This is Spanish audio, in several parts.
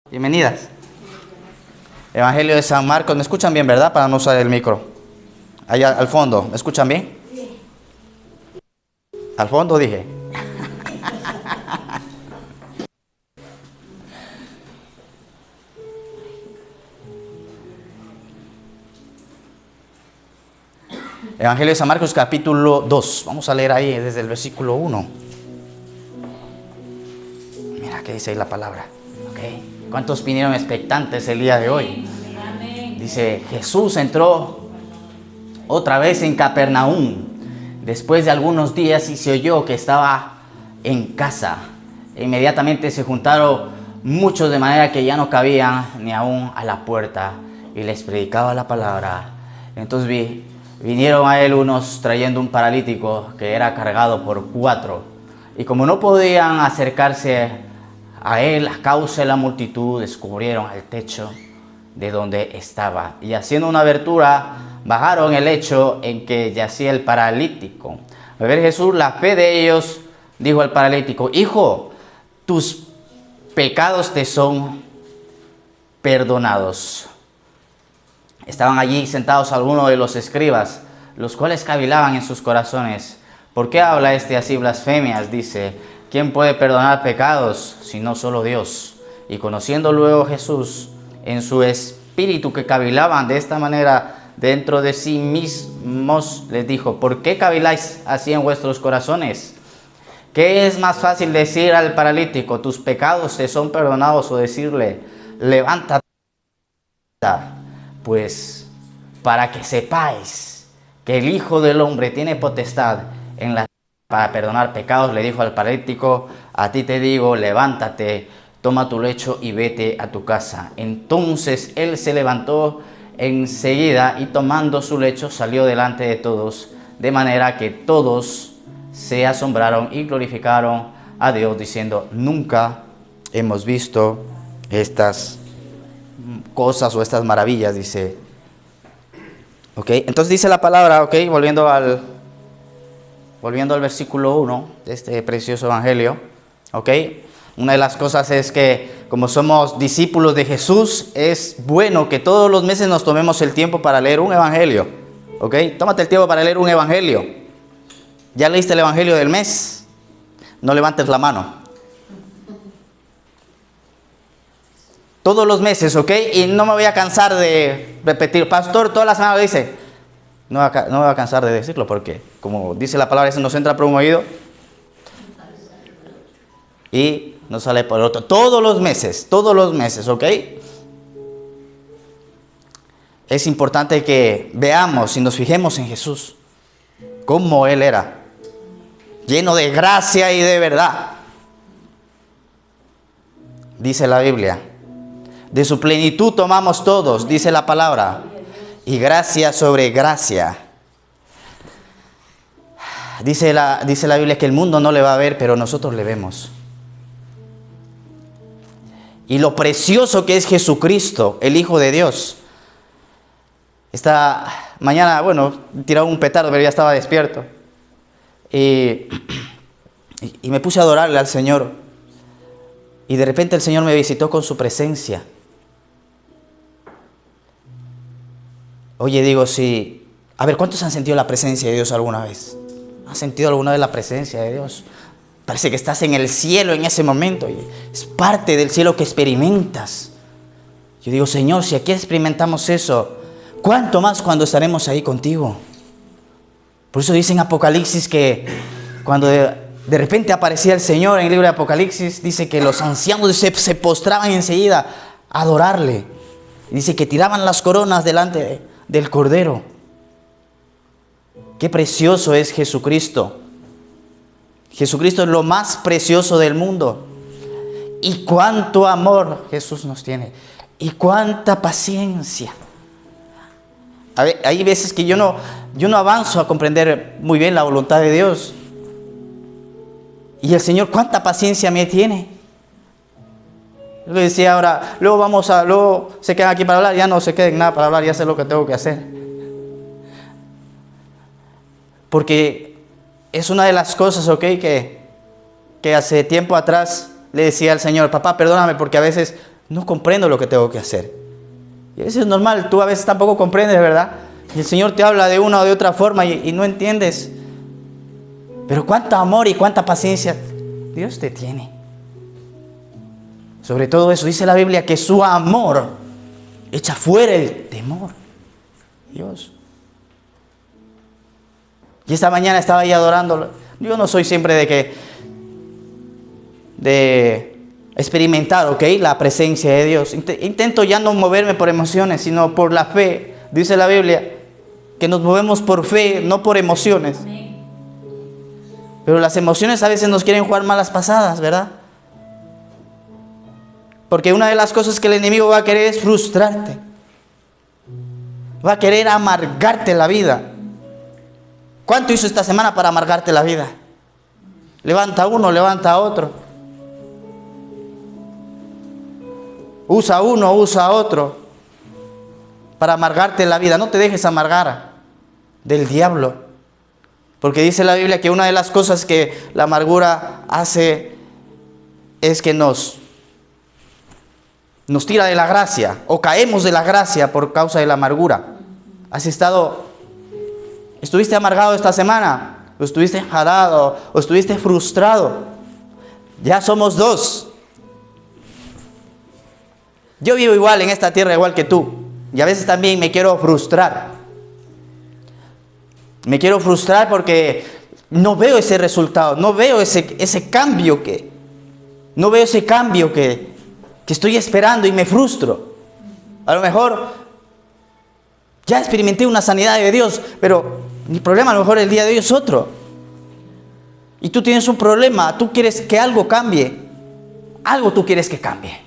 Bienvenidas. Evangelio de San Marcos. ¿Me escuchan bien, verdad? Para no usar el micro. Allá al fondo. ¿Me escuchan bien? Sí. Al fondo dije. Evangelio de San Marcos, capítulo 2. Vamos a leer ahí desde el versículo 1. Mira qué dice ahí la palabra. Okay. ¿Cuántos vinieron expectantes el día de hoy? Dice, Jesús entró otra vez en Capernaum después de algunos días y se oyó que estaba en casa. Inmediatamente se juntaron muchos de manera que ya no cabían ni aún a la puerta y les predicaba la palabra. Entonces vinieron a él unos trayendo un paralítico que era cargado por 4. Y como no podían acercarse a él a causa de la multitud, descubrieron el techo de donde estaba. Y haciendo una abertura, bajaron el lecho en que yacía el paralítico. Al ver Jesús la fe de ellos, dijo al paralítico: Hijo, tus pecados te son perdonados. Estaban allí sentados algunos de los escribas, los cuales cavilaban en sus corazones. ¿Por qué habla así blasfemias? Dice: ¿quién puede perdonar pecados sino solo Dios? Y conociendo luego Jesús en su espíritu que cavilaban de esta manera dentro de sí mismos, les dijo: ¿por qué caviláis así en vuestros corazones? ¿Qué es más fácil decir al paralítico: tus pecados te son perdonados, o decirle: levántate? Pues para que sepáis que el Hijo del Hombre tiene potestad en la para perdonar pecados, le dijo al paralítico: a ti te digo, levántate, toma tu lecho y vete a tu casa. Entonces él se levantó enseguida y tomando su lecho salió delante de todos, de manera que todos se asombraron y glorificaron a Dios, diciendo: nunca hemos visto estas cosas o estas maravillas, dice. Ok, entonces dice la palabra, ok, volviendo al versículo 1 de este precioso evangelio, ok. Una de las cosas es que, como somos discípulos de Jesús, es bueno que todos los meses nos tomemos el tiempo para leer un evangelio, ok. Tómate el tiempo para leer un evangelio. ¿Ya leíste el evangelio del mes? No levantes la mano. Todos los meses, ok. Y no me voy a cansar de repetir. Pastor, todas las semanas lo dice. No me voy a cansar de decirlo porque, como dice la palabra, eso nos entra por un oído y nos sale por el otro. Todos los meses, ¿ok? Es importante que veamos y nos fijemos en Jesús, cómo Él era, lleno de gracia y de verdad. Dice la Biblia, de su plenitud tomamos todos, dice la palabra. Y gracia sobre gracia. Dice la Biblia que el mundo no le va a ver, pero nosotros le vemos. Y lo precioso que es Jesucristo, el Hijo de Dios. Esta mañana, tiraba un petardo, pero ya estaba despierto. Y me puse a adorarle al Señor. Y de repente el Señor me visitó con su presencia. Oye, digo, sí. A ver, ¿cuántos han sentido la presencia de Dios alguna vez? ¿Han sentido alguna vez la presencia de Dios? Parece que estás en el cielo en ese momento. Y es parte del cielo que experimentas. Yo digo, Señor, si aquí experimentamos eso, ¿cuánto más cuando estaremos ahí contigo? Por eso dice en Apocalipsis que cuando de repente aparecía el Señor en el libro de Apocalipsis, dice que los ancianos se postraban enseguida a adorarle. Dice que tiraban las coronas delante del Cordero. Qué precioso es Jesucristo. Jesucristo es lo más precioso del mundo. Y cuánto amor Jesús nos tiene. Y cuánta paciencia. Hay veces que yo no avanzo a comprender muy bien la voluntad de Dios. Y el Señor cuánta paciencia me tiene. Yo le decía ahora, luego se quedan aquí para hablar, ya no se queden nada para hablar, ya sé lo que tengo que hacer. Porque es una de las cosas, ok, que hace tiempo atrás le decía al Señor: papá, perdóname porque a veces no comprendo lo que tengo que hacer. Y eso es normal, tú a veces tampoco comprendes, ¿verdad? Y el Señor te habla de una o de otra forma y no entiendes. Pero cuánto amor y cuánta paciencia Dios te tiene. Sobre todo eso, dice la Biblia que su amor echa fuera el temor. Dios. Y esta mañana estaba ahí adorándolo. Yo no soy siempre de experimentar, ¿ok?, la presencia de Dios. Intento ya no moverme por emociones, sino por la fe. Dice la Biblia que nos movemos por fe, no por emociones. Pero las emociones a veces nos quieren jugar malas pasadas, ¿verdad? Porque una de las cosas que el enemigo va a querer es frustrarte. Va a querer amargarte la vida. ¿Cuánto hizo esta semana para amargarte la vida? Levanta uno, levanta otro. Usa uno, usa otro. Para amargarte la vida. No te dejes amargar del diablo. Porque dice la Biblia que una de las cosas que la amargura hace es que nos tira de la gracia, o caemos de la gracia por causa de la amargura. ¿Estuviste amargado esta semana? ¿O estuviste enjarado? ¿O estuviste frustrado? Ya somos dos. Yo vivo igual en esta tierra, igual que tú. Y a veces también me quiero frustrar. Me quiero frustrar porque no veo ese resultado, no veo ese cambio que estoy esperando y me frustro. A lo mejor ya experimenté una sanidad de Dios, pero mi problema a lo mejor el día de hoy es otro. Y tú tienes un problema, tú quieres que algo cambie. Algo tú quieres que cambie.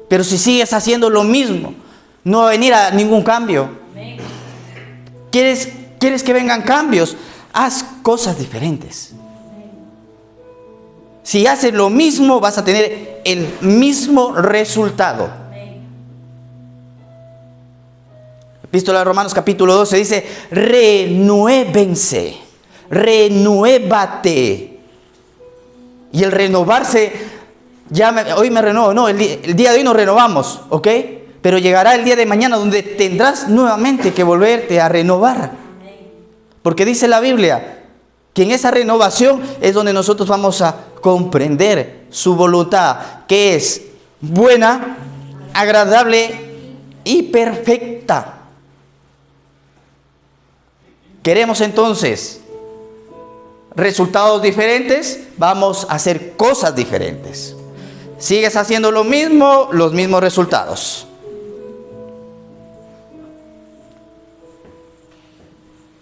Pero si sigues haciendo lo mismo, no va a venir a ningún cambio. ¿Quieres que vengan cambios? Haz cosas diferentes. Si haces lo mismo, vas a tener el mismo resultado. Epístola de Romanos capítulo 12 dice: renuévense, renuévate. Y el renovarse, hoy me renuevo, no, el día de hoy nos renovamos, ¿ok? Pero llegará el día de mañana donde tendrás nuevamente que volverte a renovar. Porque dice la Biblia que en esa renovación es donde nosotros vamos a comprender su voluntad, que es buena, agradable y perfecta. ¿Queremos entonces resultados diferentes? Vamos a hacer cosas diferentes. Sigues haciendo lo mismo, los mismos resultados.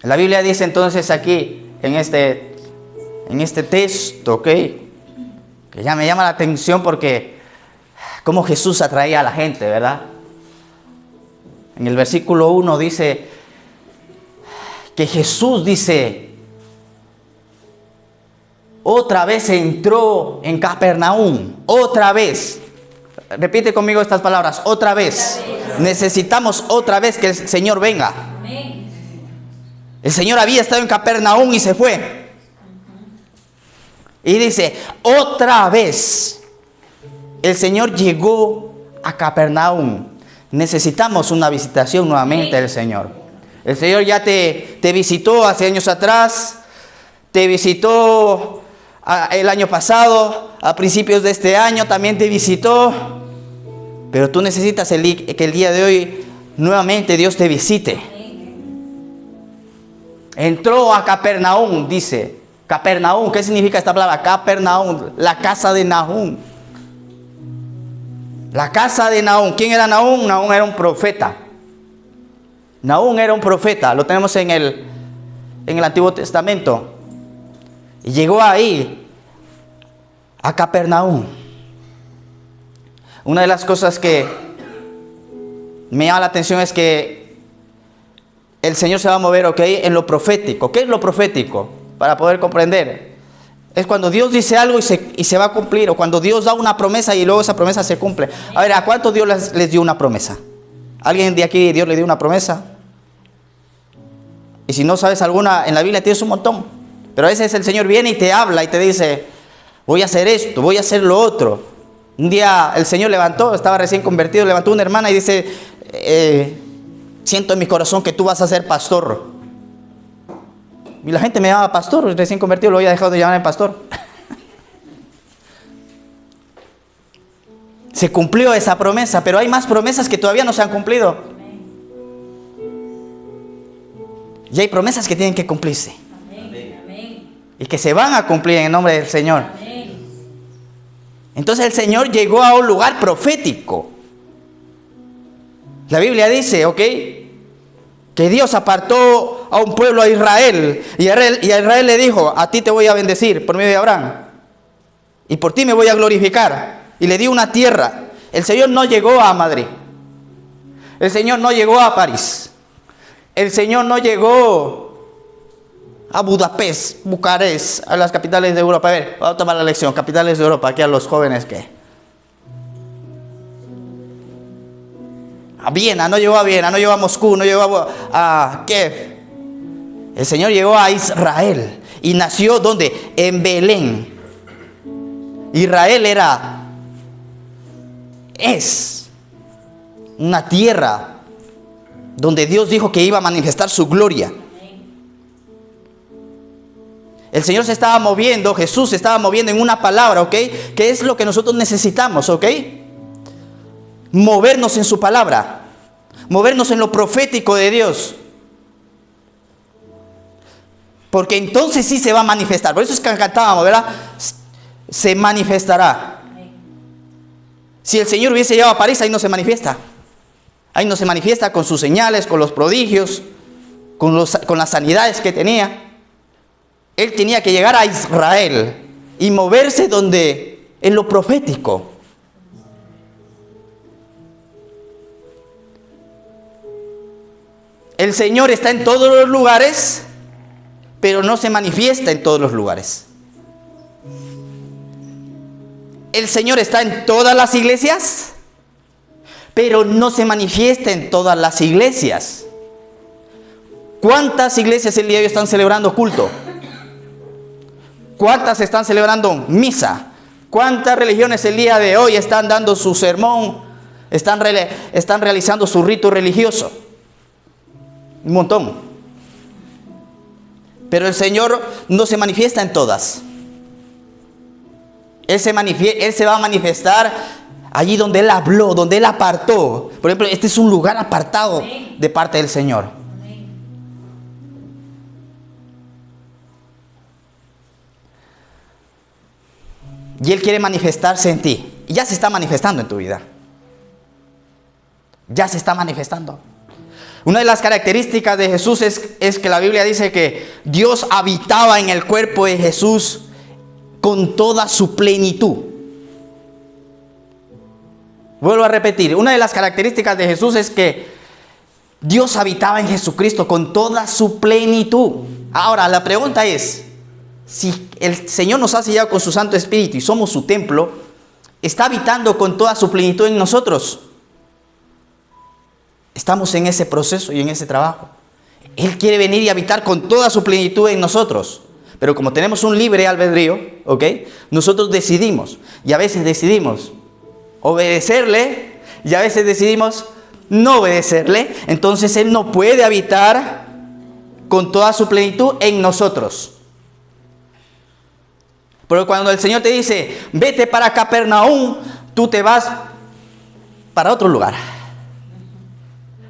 La Biblia dice entonces aquí, en este texto, ¿ok?, que ya me llama la atención porque cómo Jesús atraía a la gente, ¿verdad? En el versículo 1 dice que Jesús dice, otra vez entró en Capernaum, otra vez. Repite conmigo estas palabras, otra vez. Necesitamos otra vez que el Señor venga. El Señor había estado en Capernaum y se fue. Y dice, otra vez el Señor llegó a Capernaum. Necesitamos una visitación nuevamente del Señor. El Señor ya te visitó hace años atrás, te visitó el año pasado, a principios de este año también te visitó. Pero tú necesitas que el día de hoy nuevamente Dios te visite. Entró a Capernaum, dice. Capernaum, ¿qué significa esta palabra? Capernaum, la casa de Nahum. La casa de Nahum. ¿Quién era Nahum? Nahum era un profeta. Nahum era un profeta. Lo tenemos en el Antiguo Testamento. Y llegó ahí, a Capernaum. Una de las cosas que me llama la atención es que el Señor se va a mover, ¿ok?, en lo profético. ¿Qué es lo profético? Para poder comprender. Es cuando Dios dice algo y se va a cumplir. O cuando Dios da una promesa y luego esa promesa se cumple. A ver, ¿a cuántos Dios les dio una promesa? ¿Alguien de aquí Dios le dio una promesa? Y si no sabes alguna, en la Biblia tienes un montón. Pero a veces el Señor viene y te habla y te dice, voy a hacer esto, voy a hacer lo otro. Un día el Señor levantó, estaba recién convertido, levantó una hermana y dice, siento en mi corazón que tú vas a ser pastor. Y la gente me llamaba pastor, recién convertido, lo había dejado de llamar pastor. Se cumplió esa promesa, pero hay más promesas que todavía no se han cumplido. Y hay promesas que tienen que cumplirse. Y que se van a cumplir en el nombre del Señor. Entonces el Señor llegó a un lugar profético. La Biblia dice, ¿ok?, que Dios apartó a un pueblo, a Israel. Y a Israel le dijo, a ti te voy a bendecir por medio de Abraham. Y por ti me voy a glorificar. Y le dio una tierra. El Señor no llegó a Madrid. El Señor no llegó a París. El Señor no llegó a Budapest, Bucarest, a las capitales de Europa. A ver, vamos a tomar la lección. Capitales de Europa, aquí a los jóvenes que... A Viena, no llegó a Viena, no llegó a Moscú, no llegó a Kiev. El Señor llegó a Israel. Y nació ¿dónde? En Belén. Israel es una tierra donde Dios dijo que iba a manifestar su gloria. El Señor se estaba moviendo, Jesús se estaba moviendo en una palabra, ¿ok? Que es lo que nosotros necesitamos, ¿ok? Movernos en su palabra, movernos en lo profético de Dios. Porque entonces sí se va a manifestar. Por eso es que cantábamos, ¿verdad? Se manifestará. Si el Señor hubiese llegado a París, ahí no se manifiesta. Ahí no se manifiesta con sus señales, con los prodigios, con las sanidades que tenía. Él tenía que llegar a Israel y moverse en lo profético. El Señor está en todos los lugares, pero no se manifiesta en todos los lugares. El Señor está en todas las iglesias, pero no se manifiesta en todas las iglesias. ¿Cuántas iglesias el día de hoy están celebrando culto? ¿Cuántas están celebrando misa? ¿Cuántas religiones el día de hoy están dando su sermón? Están realizando su rito religioso. Un montón. Pero el Señor no se manifiesta en todas. Él se va a manifestar allí donde Él habló, donde Él apartó. Por ejemplo, este es un lugar apartado de parte del Señor. Y Él quiere manifestarse en ti. Y ya se está manifestando en tu vida. Ya se está manifestando. Una de las características de Jesús es que la Biblia dice que Dios habitaba en el cuerpo de Jesús con toda su plenitud. Vuelvo a repetir. Una de las características de Jesús es que Dios habitaba en Jesucristo con toda su plenitud. Ahora, la pregunta es, si el Señor nos ha sellado con su Santo Espíritu y somos su templo, ¿está habitando con toda su plenitud en nosotros? Estamos en ese proceso y en ese trabajo. Él quiere venir y habitar con toda su plenitud en nosotros. Pero como tenemos un libre albedrío, ¿ok?, nosotros decidimos. Y a veces decidimos obedecerle y a veces decidimos no obedecerle. Entonces Él no puede habitar con toda su plenitud en nosotros. Pero cuando el Señor te dice, vete para Capernaum, tú te vas para otro lugar.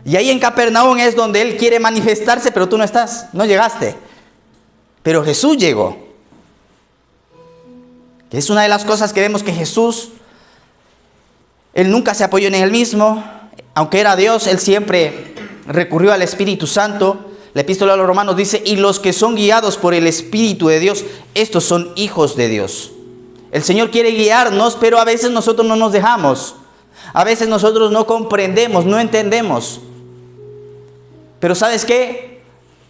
Y ahí en Capernaum es donde Él quiere manifestarse, pero tú no estás, no llegaste. Pero Jesús llegó. Es una de las cosas que vemos que Jesús, Él nunca se apoyó en Él mismo. Aunque era Dios, Él siempre recurrió al Espíritu Santo. La epístola a los Romanos dice, y los que son guiados por el Espíritu de Dios, estos son hijos de Dios. El Señor quiere guiarnos, pero a veces nosotros no nos dejamos. A veces nosotros no comprendemos, no entendemos. Pero ¿sabes qué?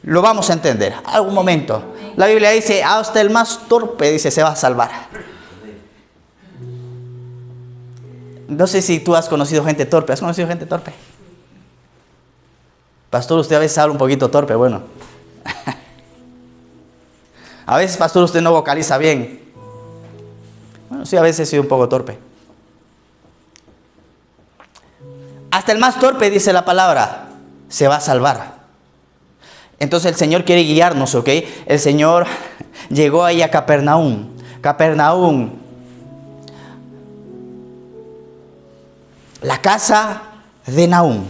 Lo vamos a entender. Algún momento. La Biblia dice, hasta el más torpe, dice, se va a salvar. No sé si tú has conocido gente torpe. ¿Has conocido gente torpe? Pastor, usted a veces habla un poquito torpe. Bueno. A veces, pastor, usted no vocaliza bien. Bueno, sí, a veces soy un poco torpe. Hasta el más torpe, dice la palabra, se va a salvar. Entonces el Señor quiere guiarnos, ¿ok? El Señor llegó ahí a Capernaum. Capernaum, la casa de Nahum.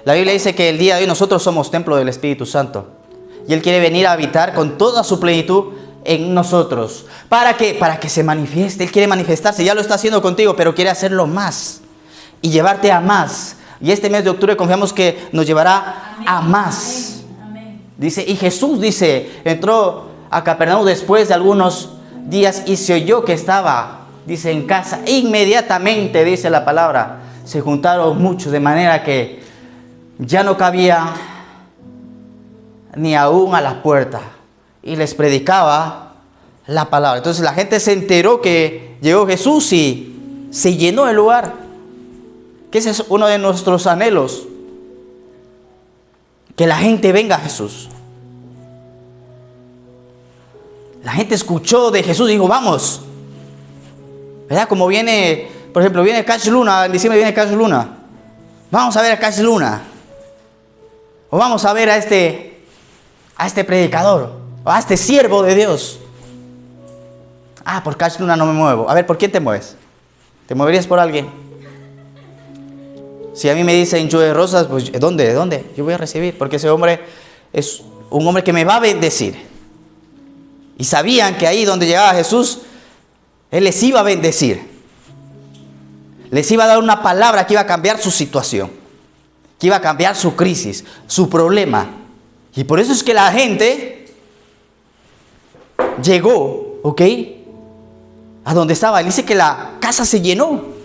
La Biblia dice que el día de hoy nosotros somos templo del Espíritu Santo. Y Él quiere venir a habitar con toda su plenitud en nosotros. ¿Para qué? Para que se manifieste. Él quiere manifestarse. Ya lo está haciendo contigo, pero quiere hacerlo más. Y llevarte a más. Y este mes de octubre confiamos que nos llevará a más. Dice, y Jesús dice, entró a Capernaum después de algunos días y se oyó que estaba, dice, en casa. Inmediatamente, dice la palabra, se juntaron muchos, de manera que ya no cabía ni aún a la puerta. Y les predicaba la palabra. Entonces la gente se enteró que llegó Jesús y se llenó el lugar. Que ese es uno de nuestros anhelos. Que la gente venga a Jesús. La gente escuchó de Jesús y dijo, vamos. ¿Verdad? Como viene, por ejemplo, viene Cash Luna, en diciembre viene Cash Luna. Vamos a ver a Cash Luna. O vamos a ver a este predicador. O a este siervo de Dios. Ah, por Cash Luna no me muevo. A ver, ¿por quién te mueves? ¿Te moverías por alguien? Si a mí me dicen Joe Rosas, pues ¿dónde? ¿Dónde? Yo voy a recibir. Porque ese hombre es un hombre que me va a bendecir. Y sabían que ahí donde llegaba Jesús, Él les iba a bendecir. Les iba a dar una palabra que iba a cambiar su situación. Que iba a cambiar su crisis, su problema. Y por eso es que la gente llegó, ¿ok? A donde estaba. Él dice que la casa se llenó.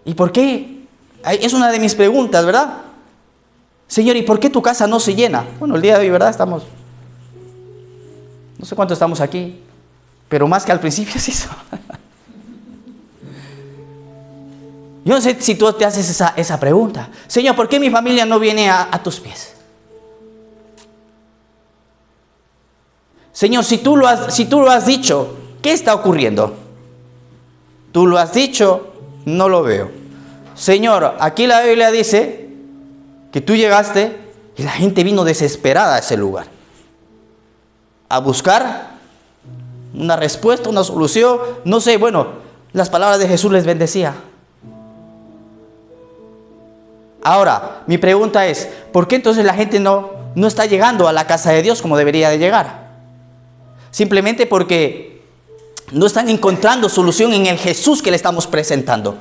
¿Y por qué? Es una de mis preguntas, ¿verdad? Señor, ¿y por qué tu casa no se llena? Bueno, el día de hoy, ¿verdad? Estamos... No sé cuánto estamos aquí, pero más que al principio se hizo. Yo no sé si tú te haces esa pregunta. Señor, ¿por qué mi familia no viene a tus pies? Señor, si tú lo has dicho, ¿qué está ocurriendo? Tú lo has dicho, no lo veo. Señor, aquí la Biblia dice que tú llegaste y la gente vino desesperada a ese lugar. A buscar una respuesta, una solución. No sé, bueno, las palabras de Jesús les bendecía. Ahora, mi pregunta es, ¿por qué entonces la gente no está llegando a la casa de Dios como debería de llegar? Simplemente porque no están encontrando solución en el Jesús que le estamos presentando.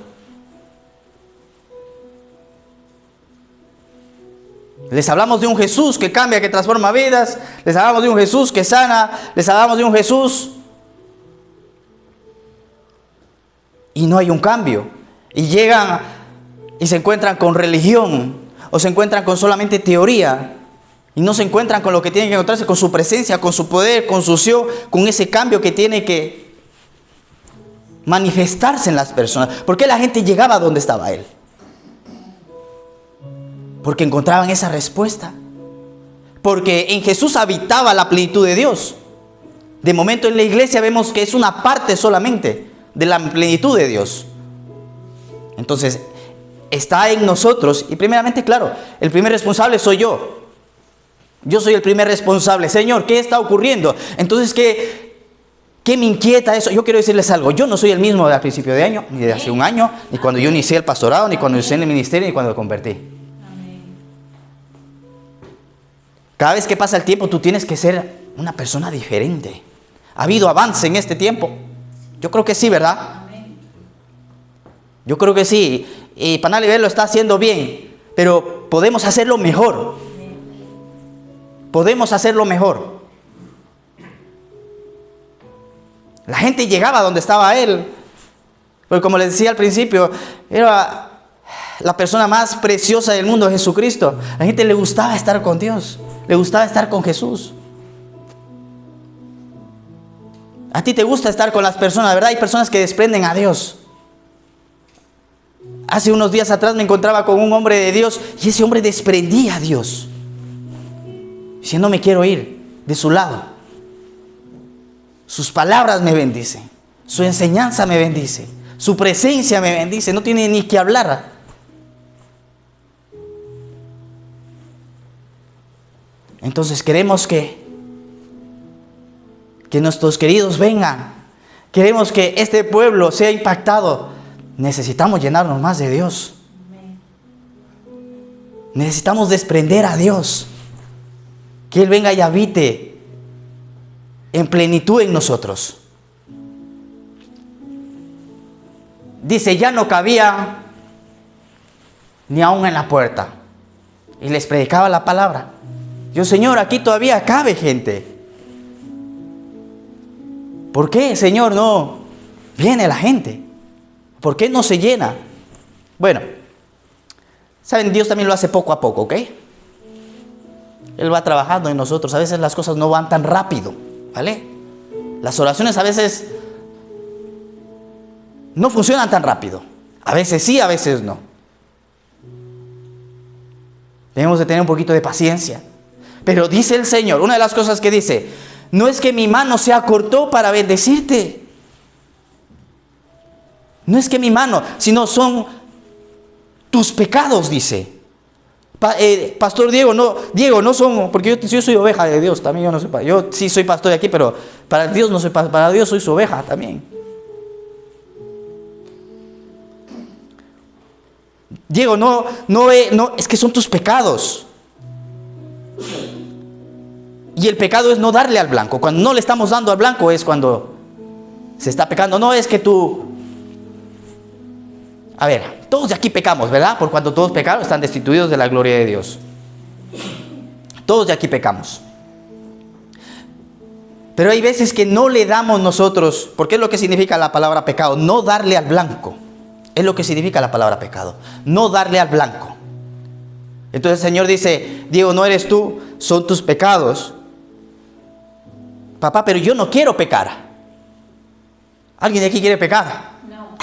Les hablamos de un Jesús que cambia, que transforma vidas. Les hablamos de un Jesús que sana. Les hablamos de un Jesús. Y no hay un cambio. Y llegan y se encuentran con religión. O se encuentran con solamente teoría. Y no se encuentran con lo que tienen que encontrarse, con su presencia, con su poder, con su unción, con ese cambio que tiene que manifestarse en las personas. ¿Por qué la gente llegaba a donde estaba Él? Porque encontraban esa respuesta. Porque en Jesús habitaba la plenitud de Dios. De momento en la iglesia vemos que es una parte solamente de la plenitud de Dios. Entonces, está en nosotros. Y primeramente, claro, el primer responsable soy yo. Yo soy el primer responsable. Señor, ¿qué está ocurriendo? Entonces, ¿qué me inquieta eso? Yo quiero decirles algo. Yo no soy el mismo al principio de año, ni de hace un año, ni cuando yo inicié el pastorado, ni cuando inicié en el ministerio, ni cuando me convertí. Cada vez que pasa el tiempo, tú tienes que ser una persona diferente. ¿Ha habido avance en este tiempo? Yo creo que sí, ¿verdad? Yo creo que sí. Y Panaliber lo está haciendo bien, pero podemos hacerlo mejor. Podemos hacerlo mejor. La gente llegaba donde estaba Él. Porque como les decía al principio, era la persona más preciosa del mundo, Jesucristo. A la gente le gustaba estar con Dios. Le gustaba estar con Jesús. A ti te gusta estar con las personas, ¿verdad? Hay personas que desprenden a Dios. Hace unos días atrás me encontraba con un hombre de Dios y ese hombre desprendía a Dios. Diciendo, no me quiero ir de su lado. Sus palabras me bendicen. Su enseñanza me bendice. Su presencia me bendice. No tiene ni que hablar. Entonces queremos que nuestros queridos vengan. Queremos que este pueblo sea impactado. Necesitamos llenarnos más de Dios. Necesitamos desprender a Dios. Que Él venga y habite en plenitud en nosotros. Dice, ya no cabía ni aún en la puerta. Y les predicaba la palabra. Yo, Señor, aquí todavía cabe gente. ¿Por qué, Señor, no viene la gente? ¿Por qué no se llena? Bueno, saben, Dios también lo hace poco a poco, ¿ok? Él va trabajando en nosotros. A veces las cosas no van tan rápido, ¿vale? Las oraciones a veces no funcionan tan rápido. A veces sí, a veces no. Debemos de tener un poquito de paciencia. Pero dice el Señor, una de las cosas que dice, no es que mi mano se acortó para bendecirte. No es que mi mano, sino son tus pecados, dice. Pastor Diego, no son, porque yo soy oveja de Dios, también yo no soy, yo sí soy pastor de aquí, pero para Dios no soy, para Dios soy su oveja también. Diego, no, es que son tus pecados. Y el pecado es no darle al blanco. Cuando no le estamos dando al blanco es cuando se está pecando. No es que tú... A ver, todos de aquí pecamos, ¿verdad? Por cuanto todos pecaron, están destituidos de la gloria de Dios. Todos de aquí pecamos. Pero hay veces que no le damos nosotros, porque es lo que significa la palabra pecado, no darle al blanco. Es lo que significa la palabra pecado, no darle al blanco. Entonces el Señor dice, Diego, no eres tú, son tus pecados. Papá, pero yo no quiero pecar. ¿Alguien de aquí quiere pecar? No.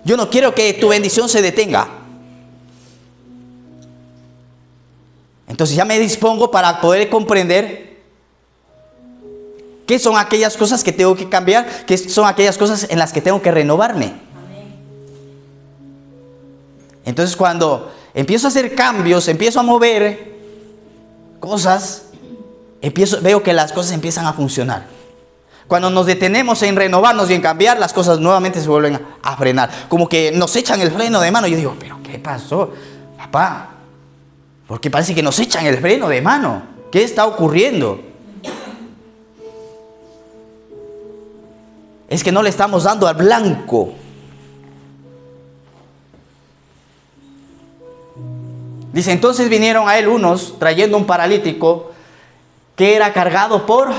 Yo no quiero que tu bendición se detenga. Entonces ya me dispongo para poder comprender qué son aquellas cosas que tengo que cambiar, qué son aquellas cosas en las que tengo que renovarme. Entonces cuando empiezo a hacer cambios, empiezo a mover cosas, veo que las cosas empiezan a funcionar. Cuando nos detenemos en renovarnos y en cambiar, las cosas nuevamente se vuelven a frenar. Como que nos echan el freno de mano. Yo digo, ¿pero qué pasó, papá? Porque parece que nos echan el freno de mano. ¿Qué está ocurriendo? Es que no le estamos dando al blanco. Dice, entonces vinieron a él unos trayendo un paralítico que era cargado por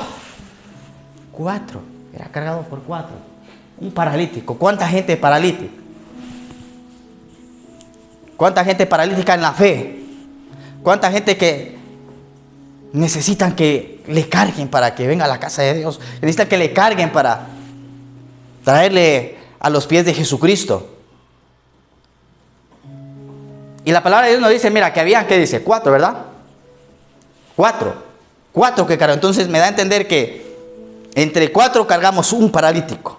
4. Era cargado por 4. Un paralítico. ¿Cuánta gente paralítica? ¿Cuánta gente paralítica en la fe? ¿Cuánta gente que necesitan que le carguen para que venga a la casa de Dios? Necesitan que le carguen para traerle a los pies de Jesucristo. Y la palabra de Dios nos dice, mira, que habían, ¿qué dice? 4, ¿verdad? 4 que cargan. Entonces me da a entender que entre 4 cargamos un paralítico.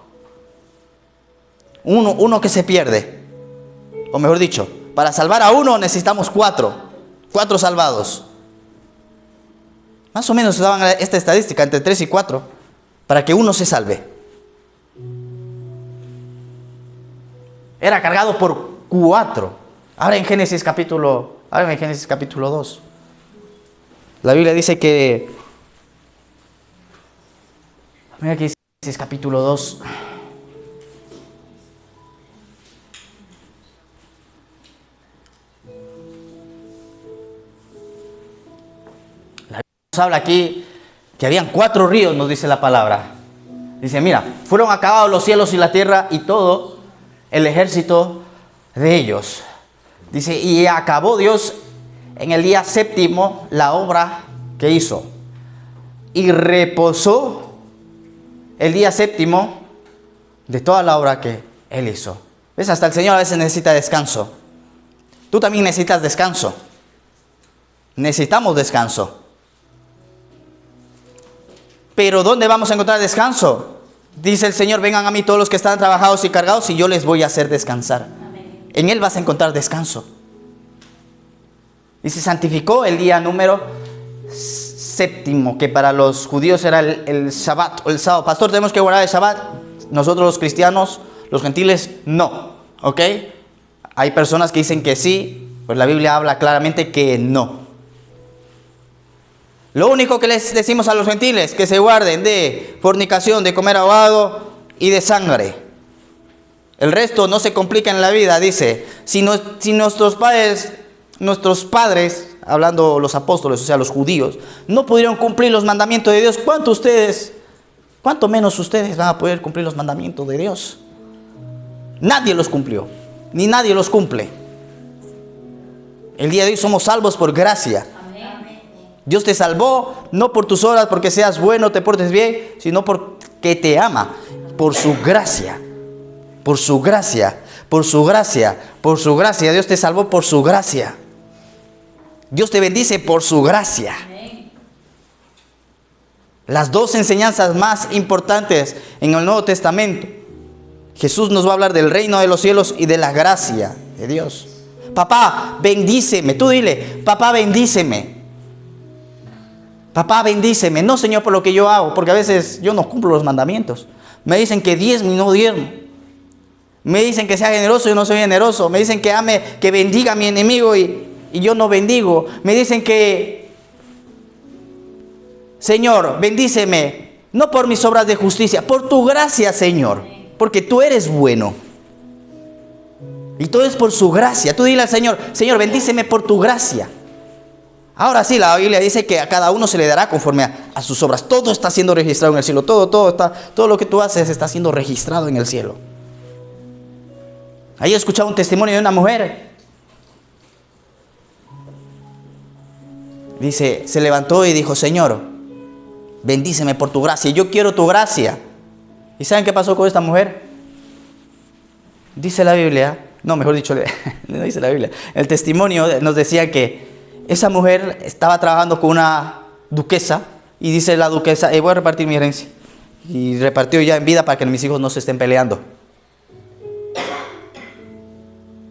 Uno que se pierde. O mejor dicho, para salvar a uno necesitamos 4 salvados. Más o menos daban esta estadística, entre 3 y 4, para que uno se salve. Era cargado por 4. Ahora en Génesis capítulo 2. La Biblia dice que... Mira aquí Génesis capítulo 2. La Biblia nos habla aquí que habían 4 ríos, nos dice la palabra. Dice, mira, fueron acabados los cielos y la tierra y todo el ejército de ellos. Dice, y acabó Dios en el día 7º la obra que hizo. Y reposó el día 7º de toda la obra que Él hizo. ¿Ves? Hasta el Señor a veces necesita descanso. Tú también necesitas descanso. Necesitamos descanso. Pero ¿dónde vamos a encontrar descanso? Dice el Señor, vengan a mí todos los que están trabajados y cargados y yo les voy a hacer descansar. En Él vas a encontrar descanso. Y se santificó el día número 7, que para los judíos era el Shabbat o el sábado. Pastor, tenemos que guardar el Shabbat. Nosotros los cristianos, los gentiles, no. ¿Ok? Hay personas que dicen que sí, pues la Biblia habla claramente que no. Lo único que les decimos a los gentiles, que se guarden de fornicación, de comer ahogado y de sangre. El resto no se complica en la vida, dice. Si nuestros padres, hablando los apóstoles, o sea, los judíos, no pudieron cumplir los mandamientos de Dios, ¿cuánto menos ustedes van a poder cumplir los mandamientos de Dios? Nadie los cumplió, ni nadie los cumple. El día de hoy somos salvos por gracia. Dios te salvó no por tus obras, porque seas bueno, te portes bien, sino porque te ama, por su gracia, por su gracia, por su gracia, por su gracia. Dios te salvó por su gracia. Dios te bendice por su gracia. Las dos enseñanzas más importantes en el Nuevo Testamento. Jesús nos va a hablar del reino de los cielos y de la gracia de Dios. Papá, bendíceme. Tú dile, papá, bendíceme. Papá, bendíceme. No, Señor, por lo que yo hago, porque a veces yo no cumplo los mandamientos. Me dicen que diezme y no diezmo. Me dicen que sea generoso y no soy generoso. Me dicen que ame, que bendiga a mi enemigo y yo no bendigo. Me dicen que, Señor, bendíceme, no por mis obras de justicia, por tu gracia, Señor, porque tú eres bueno. Y todo es por su gracia. Tú dile al Señor, Señor, bendíceme por tu gracia. Ahora sí, la Biblia dice que a cada uno se le dará conforme a sus obras. Todo está siendo registrado en el cielo. Todo lo que tú haces está siendo registrado en el cielo. Ahí he escuchado un testimonio de una mujer. Dice, se levantó y dijo, Señor, bendíceme por tu gracia. Yo quiero tu gracia. ¿Y saben qué pasó con esta mujer? Dice la Biblia, no, mejor dicho, no dice la Biblia. El testimonio nos decía que esa mujer estaba trabajando con una duquesa y dice la duquesa, voy a repartir mi herencia. Y repartió ya en vida para que mis hijos no se estén peleando.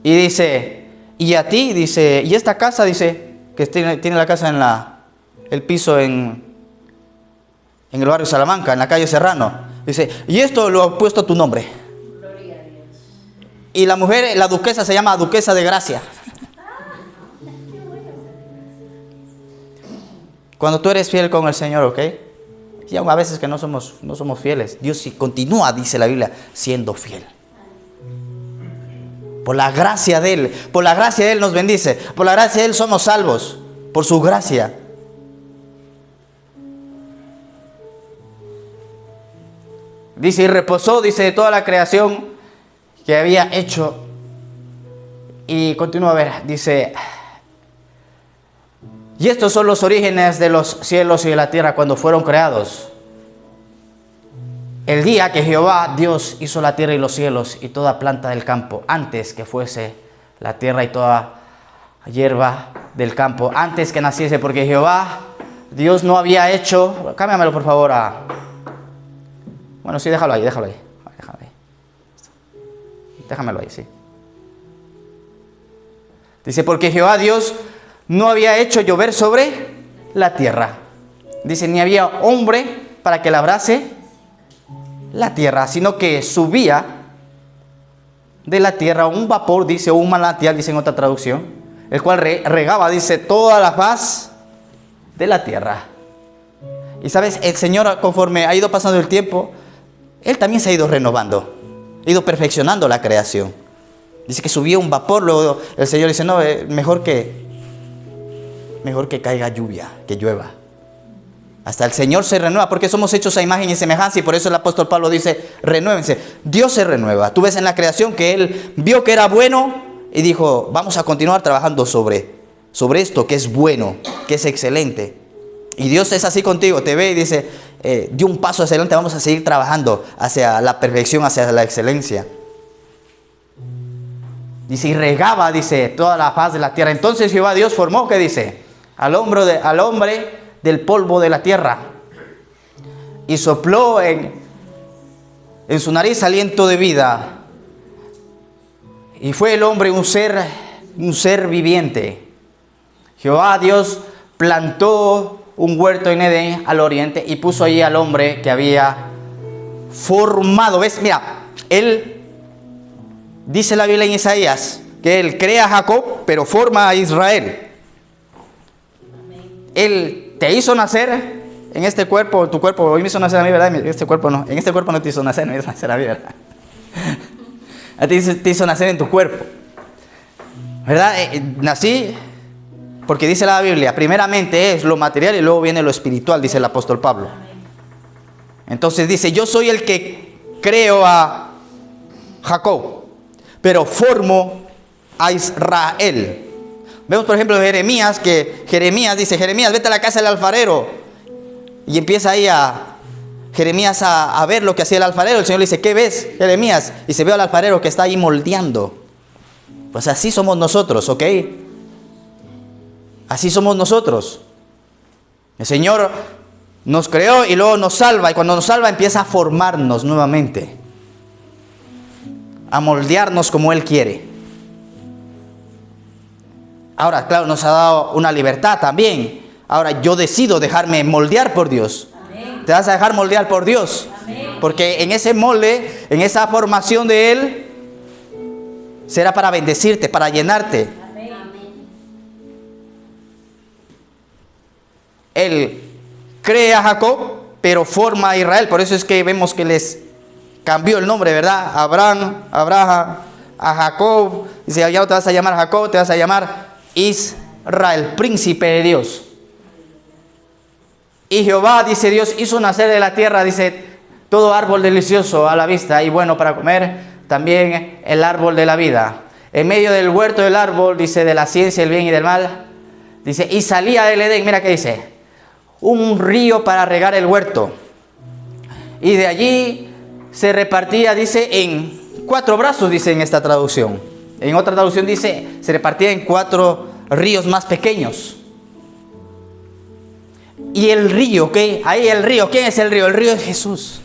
Y dice, y a ti, dice, y esta casa, dice, que tiene la casa en el piso en el barrio Salamanca, en la calle Serrano. Dice, y esto lo ha puesto a tu nombre. Gloria a Dios. Y la mujer, la duquesa, se llama Duquesa de Gracia. Cuando tú eres fiel con el Señor, ¿ok? Y aún a veces que no somos fieles, Dios sí continúa, dice la Biblia, siendo fiel. Por la gracia de Él nos bendice. Por la gracia de Él somos salvos. Por su gracia. Dice, y reposó, dice, de toda la creación que había hecho. Y continúa a ver, dice, y estos son los orígenes de los cielos y de la tierra cuando fueron creados. El día que Jehová Dios hizo la tierra y los cielos y toda planta del campo, antes que fuese la tierra y toda hierba del campo, antes que naciese, porque Jehová Dios no había hecho, cámbiamelo por favor bueno, sí, déjalo ahí. Déjamelo ahí, sí. Dice, porque Jehová Dios no había hecho llover sobre la tierra. Dice, ni había hombre para que labrase la tierra, sino que subía de la tierra un vapor, dice, o un manantial, dice en otra traducción, el cual regaba, dice, toda la faz de la tierra. Y sabes, el Señor, conforme ha ido pasando el tiempo, Él también se ha ido renovando, ha ido perfeccionando la creación. Dice que subía un vapor, luego el Señor dice, no, mejor que caiga lluvia, que llueva. Hasta el Señor se renueva, porque somos hechos a imagen y semejanza, y por eso el apóstol Pablo dice, renuévense. Dios se renueva. Tú ves en la creación que Él vio que era bueno y dijo, vamos a continuar trabajando sobre esto que es bueno, que es excelente. Y Dios es así contigo, te ve y dice, dio un paso hacia adelante, vamos a seguir trabajando hacia la perfección, hacia la excelencia. Dice, y regaba, dice, toda la faz de la tierra. Entonces Jehová Dios formó, ¿qué dice? Al hombre del polvo de la tierra, y sopló en en su nariz aliento de vida. Y fue el hombre un ser viviente. Jehová Dios plantó un huerto en Edén al oriente y puso allí al hombre que había formado. ¿Ves? Mira, él dice la Biblia en Isaías que él crea a Jacob, pero forma a Israel. Él te hizo nacer en este cuerpo, tu cuerpo, hoy me hizo nacer a mí, ¿verdad? En este cuerpo no te hizo nacer, me hizo nacer a mí, ¿verdad? A ti te hizo nacer en tu cuerpo, ¿verdad? Nací porque dice la Biblia, primeramente es lo material y luego viene lo espiritual, dice el apóstol Pablo. Entonces dice, yo soy el que creo a Jacob, pero formo a Israel. Vemos por ejemplo Jeremías, que Jeremías dice, Jeremías, vete a la casa del alfarero. Y empieza ahí Jeremías a ver lo que hacía el alfarero. El Señor le dice, ¿qué ves, Jeremías? Y se ve al alfarero que está ahí moldeando. Pues así somos nosotros, ¿ok? Así somos nosotros. El Señor nos creó y luego nos salva. Y cuando nos salva empieza a formarnos nuevamente. A moldearnos como Él quiere. Ahora, claro, nos ha dado una libertad también. Ahora yo decido dejarme moldear por Dios. Amén. Te vas a dejar moldear por Dios. Amén. Porque en ese molde, en esa formación de Él, será para bendecirte, para llenarte. Amén. Él crea a Jacob, pero forma a Israel. Por eso es que vemos que les cambió el nombre, ¿verdad? Abraham, a Jacob. Dice, ya no te vas a llamar Jacob, te vas a llamar Israel, príncipe de Dios. Y Jehová, dice Dios, hizo nacer de la tierra, dice, todo árbol delicioso a la vista y bueno para comer, también el árbol de la vida. En medio del huerto del árbol, dice, de la ciencia, el bien y del mal, dice, y salía del Edén, mira qué dice, un río para regar el huerto. Y de allí se repartía, dice, en 4 brazos, dice en esta traducción. En otra traducción dice, se repartía en 4 ríos más pequeños. Y el río, ¿ok? Ahí el río. ¿Quién es el río? El río es Jesús.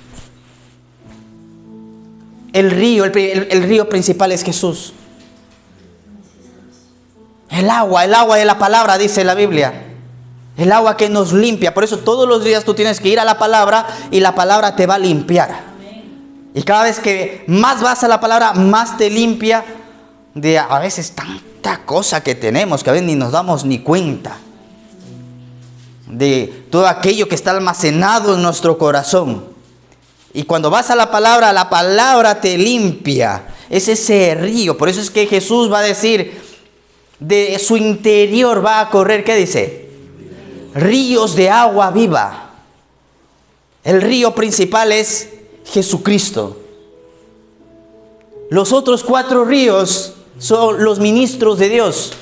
El río principal es Jesús. El agua de la palabra, dice la Biblia. El agua que nos limpia. Por eso todos los días tú tienes que ir a la palabra y la palabra te va a limpiar. Y cada vez que más vas a la palabra, más te limpia de a veces tanta cosa que tenemos que a veces ni nos damos ni cuenta. De todo aquello que está almacenado en nuestro corazón. Y cuando vas a la palabra te limpia. Es ese río. Por eso es que Jesús va a decir, de su interior va a correr, ¿qué dice? Ríos de agua viva. El río principal es Jesucristo. Los otros 4 ríos son los ministros de Dios.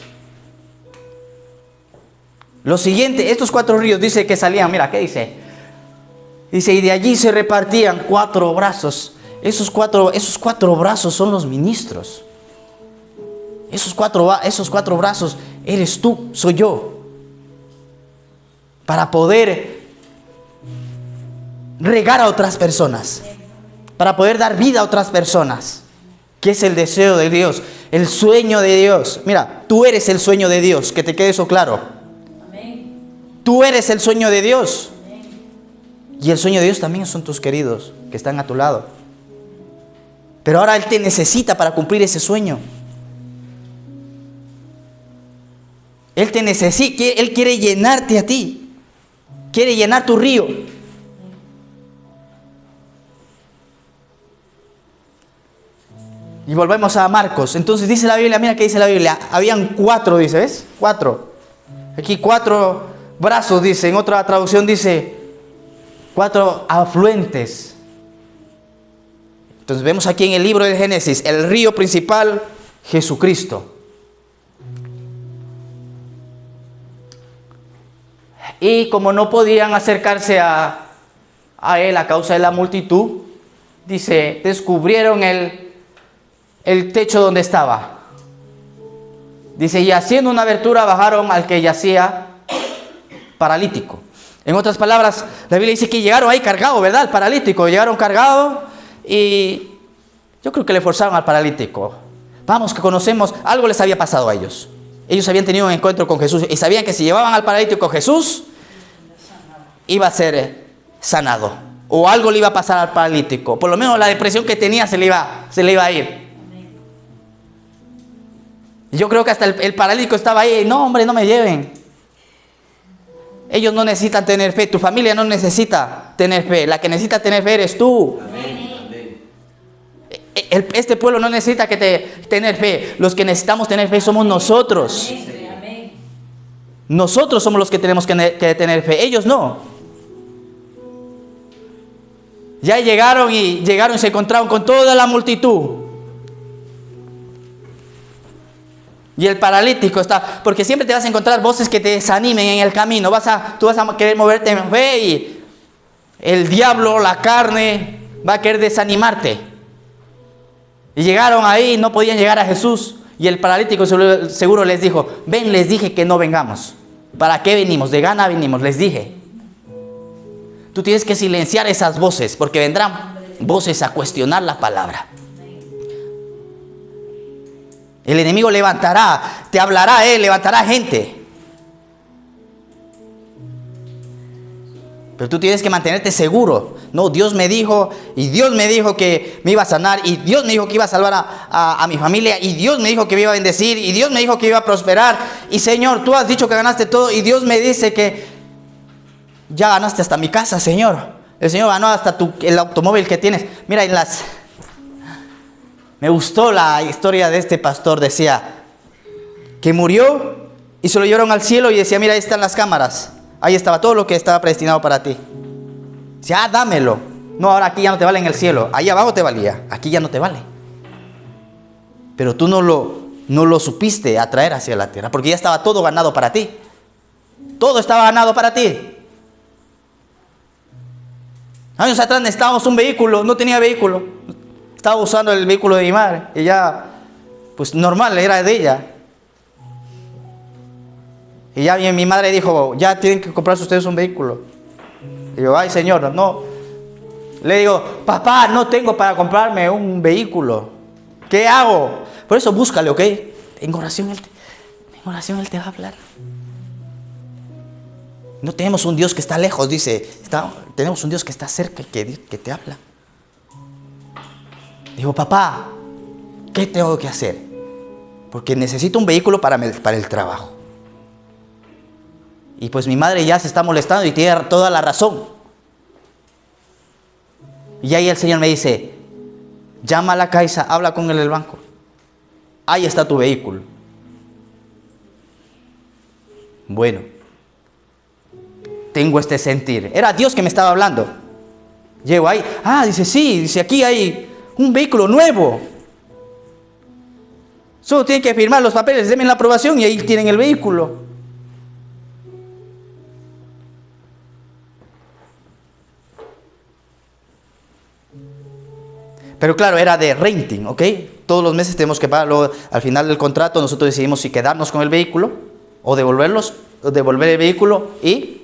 Lo siguiente, estos 4 ríos dice que salían, mira, ¿qué dice? Dice, y de allí se repartían 4 brazos. Esos cuatro brazos son los ministros. Esos cuatro brazos eres tú, soy yo. Para poder regar a otras personas. Para poder dar vida a otras personas. Que es el deseo de Dios, el sueño de Dios. Mira, tú eres el sueño de Dios, que te quede eso claro. Amén. Tú eres el sueño de Dios. Amén. Y el sueño de Dios también son tus queridos, que están a tu lado. Pero ahora Él te necesita para cumplir ese sueño. Él te necesita, Él quiere llenarte a ti. Quiere llenar tu río. Y volvemos a Marcos. Entonces dice la Biblia, mira qué dice la Biblia. Habían 4, dice, ¿ves? 4. Aquí 4 brazos, dice. En otra traducción dice 4 afluentes. Entonces vemos aquí en el libro del Génesis, el río principal, Jesucristo. Y como no podían acercarse a Él a causa de la multitud, dice, descubrieron el techo donde estaba. Dice, y haciendo una abertura bajaron al que yacía paralítico. En otras palabras, la Biblia dice que llegaron ahí cargados, ¿verdad? El paralítico, llegaron cargados y yo creo que le forzaron al paralítico. Vamos, que conocemos, algo les había pasado a ellos. Ellos habían tenido un encuentro con Jesús y sabían que si llevaban al paralítico a Jesús, iba a ser sanado. O algo le iba a pasar al paralítico. Por lo menos la depresión que tenía se le iba a ir. Yo creo que hasta el paralítico estaba ahí. No, hombre, no me lleven. Ellos no necesitan tener fe. Tu familia no necesita tener fe. La que necesita tener fe eres tú. Este pueblo no necesita tener fe. Los que necesitamos tener fe somos nosotros. Nosotros somos los que tenemos que tener fe. Ellos no. Ya llegaron y se encontraron con toda la multitud. Y el paralítico está, porque siempre te vas a encontrar voces que te desanimen en el camino. Tú vas a querer moverte en fe y el diablo, la carne, va a querer desanimarte. Y llegaron ahí, no podían llegar a Jesús. Y el paralítico seguro les dijo: ven, les dije que no vengamos. ¿Para qué venimos? De gana venimos, les dije. Tú tienes que silenciar esas voces, porque vendrán voces a cuestionar la palabra. El enemigo levantará, te hablará, levantará gente. Pero tú tienes que mantenerte seguro. No, Dios me dijo, y Dios me dijo que me iba a sanar, y Dios me dijo que iba a salvar a mi familia, y Dios me dijo que me iba a bendecir, y Dios me dijo que iba a prosperar. Y Señor, tú has dicho que ganaste todo, y Dios me dice que ya ganaste hasta mi casa, Señor. El Señor ganó hasta el automóvil que tienes. Mira, me gustó la historia de este pastor. Decía que murió y se lo llevaron al cielo y decía: mira, ahí están las cámaras. Ahí estaba todo lo que estaba predestinado para ti. Decía: dámelo. No, ahora aquí ya no te vale en el cielo. Ahí abajo te valía. Aquí ya no te vale. Pero tú no lo supiste atraer hacia la tierra, porque ya estaba todo ganado para ti. Todo estaba ganado para ti. Años atrás necesitábamos un vehículo. No tenía vehículo. Estaba usando el vehículo de mi madre. Y ya, pues normal, era de ella. Y ya mi madre dijo: ya tienen que comprarse ustedes un vehículo. Y yo: ay, Señor, no. Le digo: papá, no tengo para comprarme un vehículo. ¿Qué hago? Por eso búscale, ¿ok? En oración Él te va a hablar. No tenemos un Dios que está lejos, dice. Tenemos un Dios que está cerca y que te habla. Digo: papá, ¿qué tengo que hacer? Porque necesito un vehículo para el trabajo. Y pues mi madre ya se está molestando y tiene toda la razón. Y ahí el Señor me dice: llama a la Caixa, habla con él del banco. Ahí está tu vehículo. Bueno, tengo este sentir. Era Dios que me estaba hablando. Llego ahí. Dice: sí, dice, aquí hay un vehículo nuevo. Solo tienen que firmar los papeles, denme la aprobación y ahí tienen el vehículo. Pero claro, era de renting, ¿ok? Todos los meses tenemos que pagarlo. Al final del contrato nosotros decidimos si quedarnos con el vehículo o devolver el vehículo y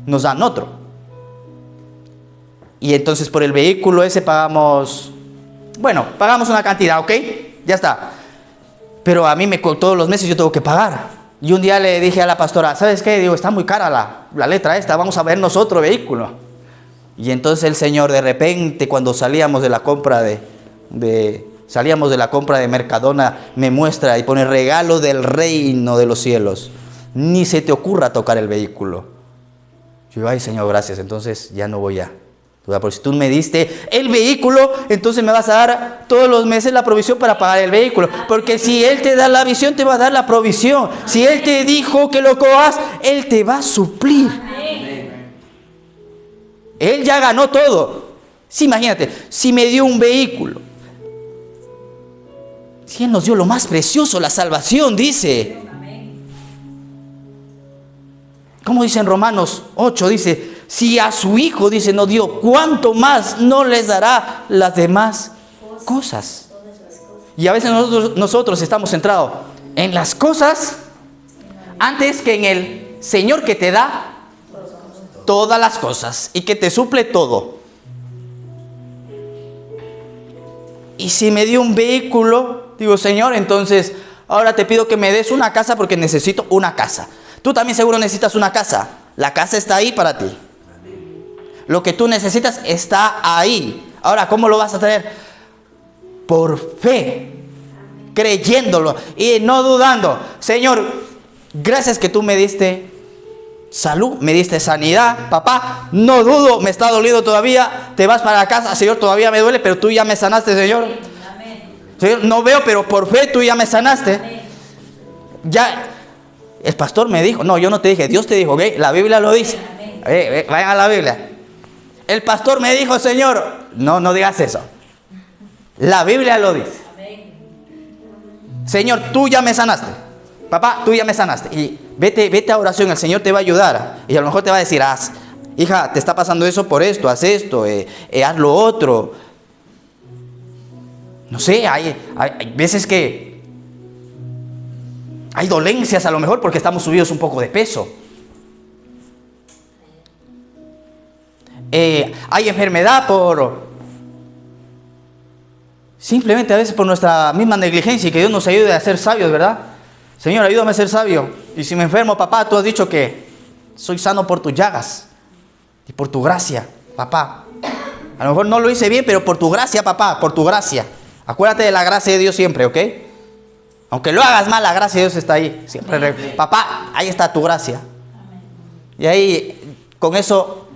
nos dan otro. Y entonces por el vehículo ese pagamos una cantidad, ¿ok? Ya está. Pero a mí todos los meses yo tengo que pagar. Y un día le dije a la pastora: ¿sabes qué? Digo, está muy cara la letra esta, vamos a vernos otro vehículo. Y entonces el Señor, de repente, cuando salíamos de la compra de Mercadona, me muestra y pone: regalo del reino de los cielos. Ni se te ocurra tocar el vehículo. Yo digo: ay, Señor, gracias. Entonces ya no voy a. Porque si tú me diste el vehículo, entonces me vas a dar todos los meses la provisión para pagar el vehículo. Porque si Él te da la visión, te va a dar la provisión. Si Él te dijo que lo cojas, Él te va a suplir. Él ya ganó todo. Sí, imagínate, si me dio un vehículo, si Él nos dio lo más precioso, la salvación, dice. Como dice en Romanos 8, dice: si a su Hijo, dice, no dio, ¿cuánto más no les dará las demás cosas? Y a veces nosotros estamos centrados en las cosas antes que en el Señor que te da todas las cosas y que te suple todo. Y si me dio un vehículo, digo, Señor, entonces ahora te pido que me des una casa porque necesito una casa. Tú también seguro necesitas una casa. La casa está ahí para ti. Lo que tú necesitas está ahí. Ahora, ¿cómo lo vas a traer? Por fe, creyéndolo y no dudando. Señor, gracias que tú me diste salud, me diste sanidad, papá. No dudo, me está doliendo todavía. Te vas para la casa, Señor, todavía me duele, pero tú ya me sanaste, Señor. Señor, no veo, pero por fe tú ya me sanaste. Ya, el pastor me dijo, no, yo no te dije, Dios te dijo, ¿ok? La Biblia lo dice. Vayan a la Biblia. El pastor me dijo, Señor, no digas eso. La Biblia lo dice. Señor, tú ya me sanaste. Papá, tú ya me sanaste. Y vete a oración, el Señor te va a ayudar. Y a lo mejor te va a decir, hija, te está pasando eso por esto, haz esto, haz lo otro. No sé, hay veces que hay dolencias a lo mejor porque estamos subidos un poco de peso. Hay enfermedad simplemente a veces por nuestra misma negligencia, y que Dios nos ayude a ser sabios, ¿verdad? Señor, ayúdame a ser sabio. Y si me enfermo, papá, tú has dicho que soy sano por tus llagas y por tu gracia, papá. A lo mejor no lo hice bien, pero por tu gracia, papá, por tu gracia. Acuérdate de la gracia de Dios siempre, ¿ok? Aunque lo hagas mal, la gracia de Dios está ahí. Siempre, papá, ahí está tu gracia. Y ahí, con eso,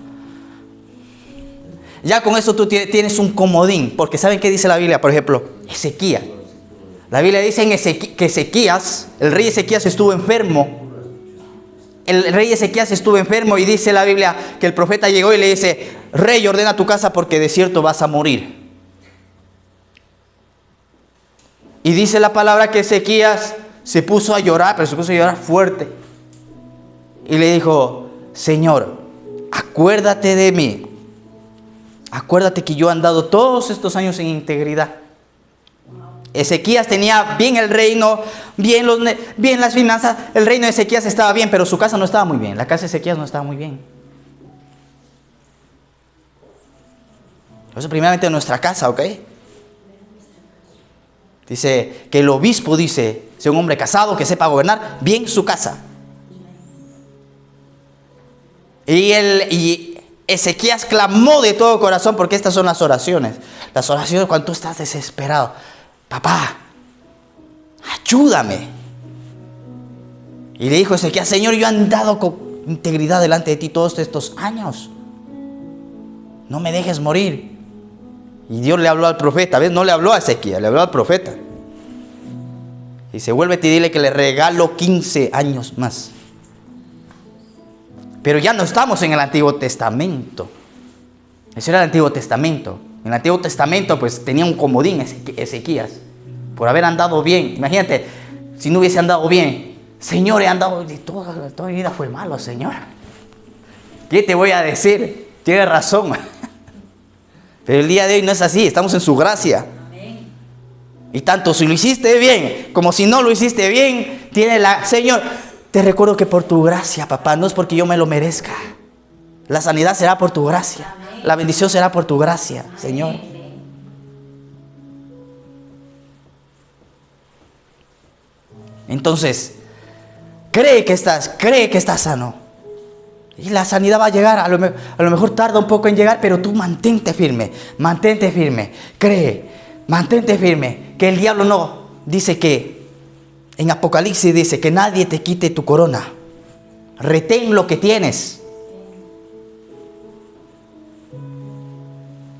ya con eso tú tienes un comodín. Porque ¿saben qué dice la Biblia? Por ejemplo, Ezequías. La Biblia dice que Ezequías, el rey Ezequías estuvo enfermo. El rey Ezequías estuvo enfermo y dice la Biblia que el profeta llegó y le dice, rey, ordena tu casa porque de cierto vas a morir. Y dice la palabra que Ezequías se puso a llorar, pero se puso a llorar fuerte. Y le dijo, Señor, acuérdate de mí. Acuérdate que yo he andado todos estos años en integridad. Ezequías tenía bien el reino, bien las finanzas. El reino de Ezequías estaba bien, pero su casa no estaba muy bien. La casa de Ezequías no estaba muy bien. Eso primeramente en nuestra casa, ¿ok? Dice que el obispo dice, sea un hombre casado que sepa gobernar bien su casa. Y Ezequías clamó de todo corazón, porque estas son las oraciones. Las oraciones cuando tú estás desesperado. Papá, ayúdame. Y le dijo Ezequías, Señor, yo he andado con integridad delante de ti todos estos años. No me dejes morir. Y Dios le habló al profeta. ¿Ves? No le habló a Ezequías, le habló al profeta. Y se vuélvete y dile que le regalo 15 años más. Pero ya no estamos en el Antiguo Testamento. Eso era el Antiguo Testamento. En el Antiguo Testamento pues tenía un comodín Ezequías por haber andado bien. Imagínate, si no hubiese andado bien. Señor, he andado, toda mi vida fue malo, Señor. ¿Qué te voy a decir? Tienes razón. Pero el día de hoy no es así, estamos en su gracia. Y tanto si lo hiciste bien como si no lo hiciste bien, tiene Señor, te recuerdo que por tu gracia, papá, no es porque yo me lo merezca. La sanidad será por tu gracia. La bendición será por tu gracia, Señor. Entonces, cree que estás sano. Y la sanidad va a llegar, a lo mejor tarda un poco en llegar, pero tú mantente firme, cree, mantente firme, que el diablo no, dice que, en Apocalipsis dice que nadie te quite tu corona, retén lo que tienes.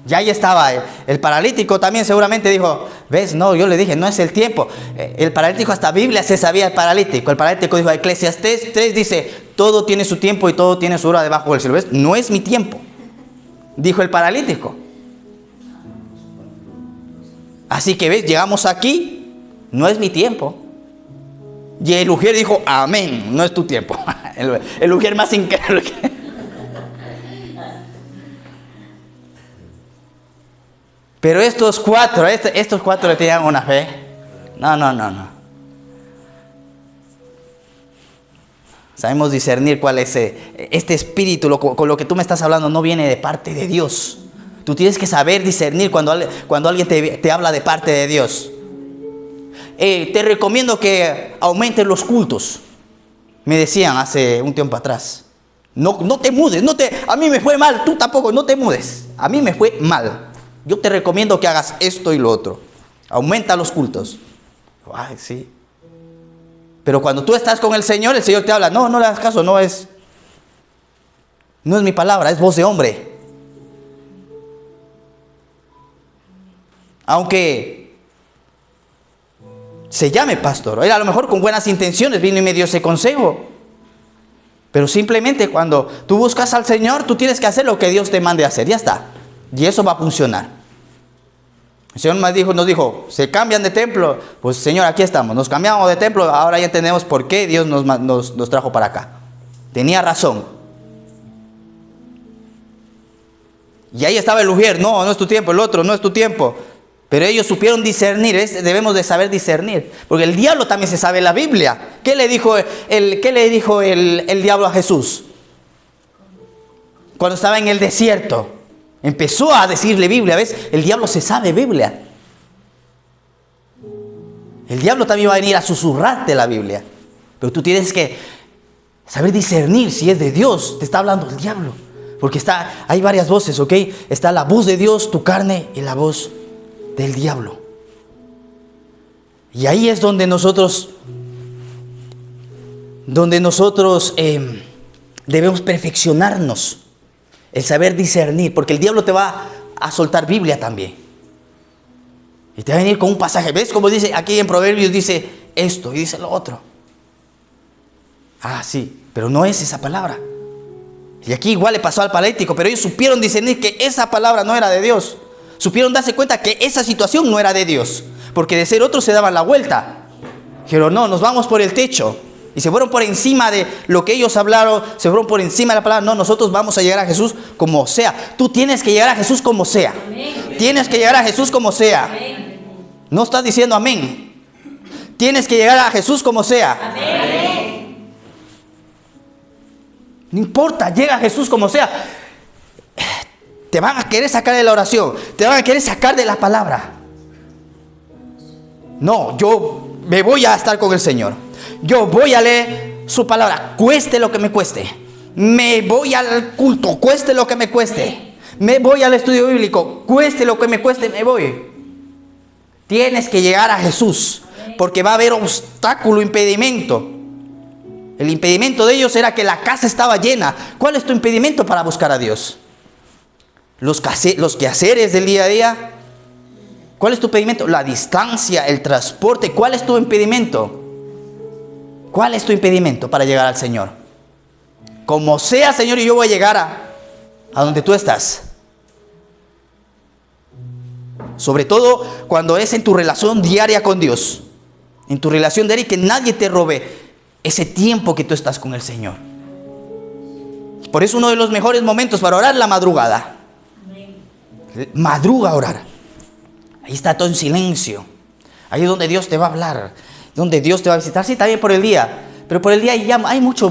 Ya ahí estaba el paralítico también seguramente dijo, ves, no, yo le dije, no es el tiempo. El paralítico, hasta Biblia se sabía el paralítico. El paralítico dijo, Eclesiastés 3 dice, todo tiene su tiempo y todo tiene su hora debajo del cielo. ¿Ves? No es mi tiempo, dijo el paralítico. Así que ves, llegamos aquí, no es mi tiempo. Y el ujier dijo, amén, no es tu tiempo. El ujier más increíble. Pero estos cuatro le tenían una fe. No. Sabemos discernir cuál es este espíritu, con lo que tú me estás hablando, no viene de parte de Dios. Tú tienes que saber discernir cuando alguien te habla de parte de Dios. Te recomiendo que aumentes los cultos. Me decían hace un tiempo atrás. No te mudes. A mí me fue mal. Tú tampoco, no te mudes. A mí me fue mal. Yo te recomiendo que hagas esto y lo otro. Aumenta los cultos. Ay, sí. Pero cuando tú estás con el Señor te habla. No le hagas caso. No es mi palabra, es voz de hombre. Aunque se llame pastor, él a lo mejor con buenas intenciones vino y me dio ese consejo. Pero simplemente cuando tú buscas al Señor, tú tienes que hacer lo que Dios te mande hacer. Ya está. Y eso va a funcionar. El Señor nos dijo, se cambian de templo. Pues Señor, aquí estamos. Nos cambiamos de templo. Ahora ya entendemos por qué Dios nos trajo para acá. Tenía razón. Y ahí estaba el ujier. No es tu tiempo. El otro, no es tu tiempo. Pero ellos supieron discernir. Debemos de saber discernir. Porque el diablo también se sabe la Biblia. ¿Qué le dijo el diablo a Jesús? Cuando estaba en el desierto. Empezó a decirle Biblia. ¿Ves? El diablo se sabe Biblia. El diablo también va a venir a susurrarte la Biblia. Pero tú tienes que saber discernir si es de Dios. Te está hablando el diablo. Porque hay varias voces, ¿ok? Está la voz de Dios, tu carne, y la voz del diablo. Y ahí es donde nosotros debemos perfeccionarnos. El saber discernir, porque el diablo te va a soltar Biblia también. Y te va a venir con un pasaje. ¿Ves cómo dice aquí en Proverbios? Dice esto y dice lo otro. Ah, sí, pero no es esa palabra. Y aquí igual le pasó al paralítico, pero ellos supieron discernir que esa palabra no era de Dios. Supieron darse cuenta que esa situación no era de Dios. Porque de ser otros se daban la vuelta. Dijeron, no, nos vamos por el techo. Y se fueron por encima de lo que ellos hablaron, se fueron por encima de la palabra. No, nosotros vamos a llegar a Jesús como sea. Tú tienes que llegar a Jesús como sea. Amén. Tienes que llegar a Jesús como sea. Amén. No estás diciendo amén. Tienes que llegar a Jesús como sea. Amén. No importa, llega a Jesús como sea. Te van a querer sacar de la oración. Te van a querer sacar de la palabra. No, yo me voy a estar con el Señor. Yo voy a leer su palabra, cueste lo que me cueste. Me voy al culto, cueste lo que me cueste. Me voy al estudio bíblico, cueste lo que me cueste, me voy. Tienes que llegar a Jesús, porque va a haber obstáculo, impedimento. El impedimento de ellos era que la casa estaba llena. ¿Cuál es tu impedimento para buscar a Dios? Los quehaceres del día a día. ¿Cuál es tu impedimento? La distancia, el transporte. ¿Cuál es tu impedimento? ¿Cuál es tu impedimento para llegar al Señor? Como sea, Señor, y yo voy a llegar a donde tú estás. Sobre todo cuando es en tu relación diaria con Dios. En tu relación diaria, y que nadie te robe ese tiempo que tú estás con el Señor. Por eso uno de los mejores momentos para orar, la madrugada. Madruga a orar. Ahí está todo en silencio. Ahí es donde Dios te va a hablar, donde Dios te va a visitar. Sí, también por el día. Pero por el día hay mucho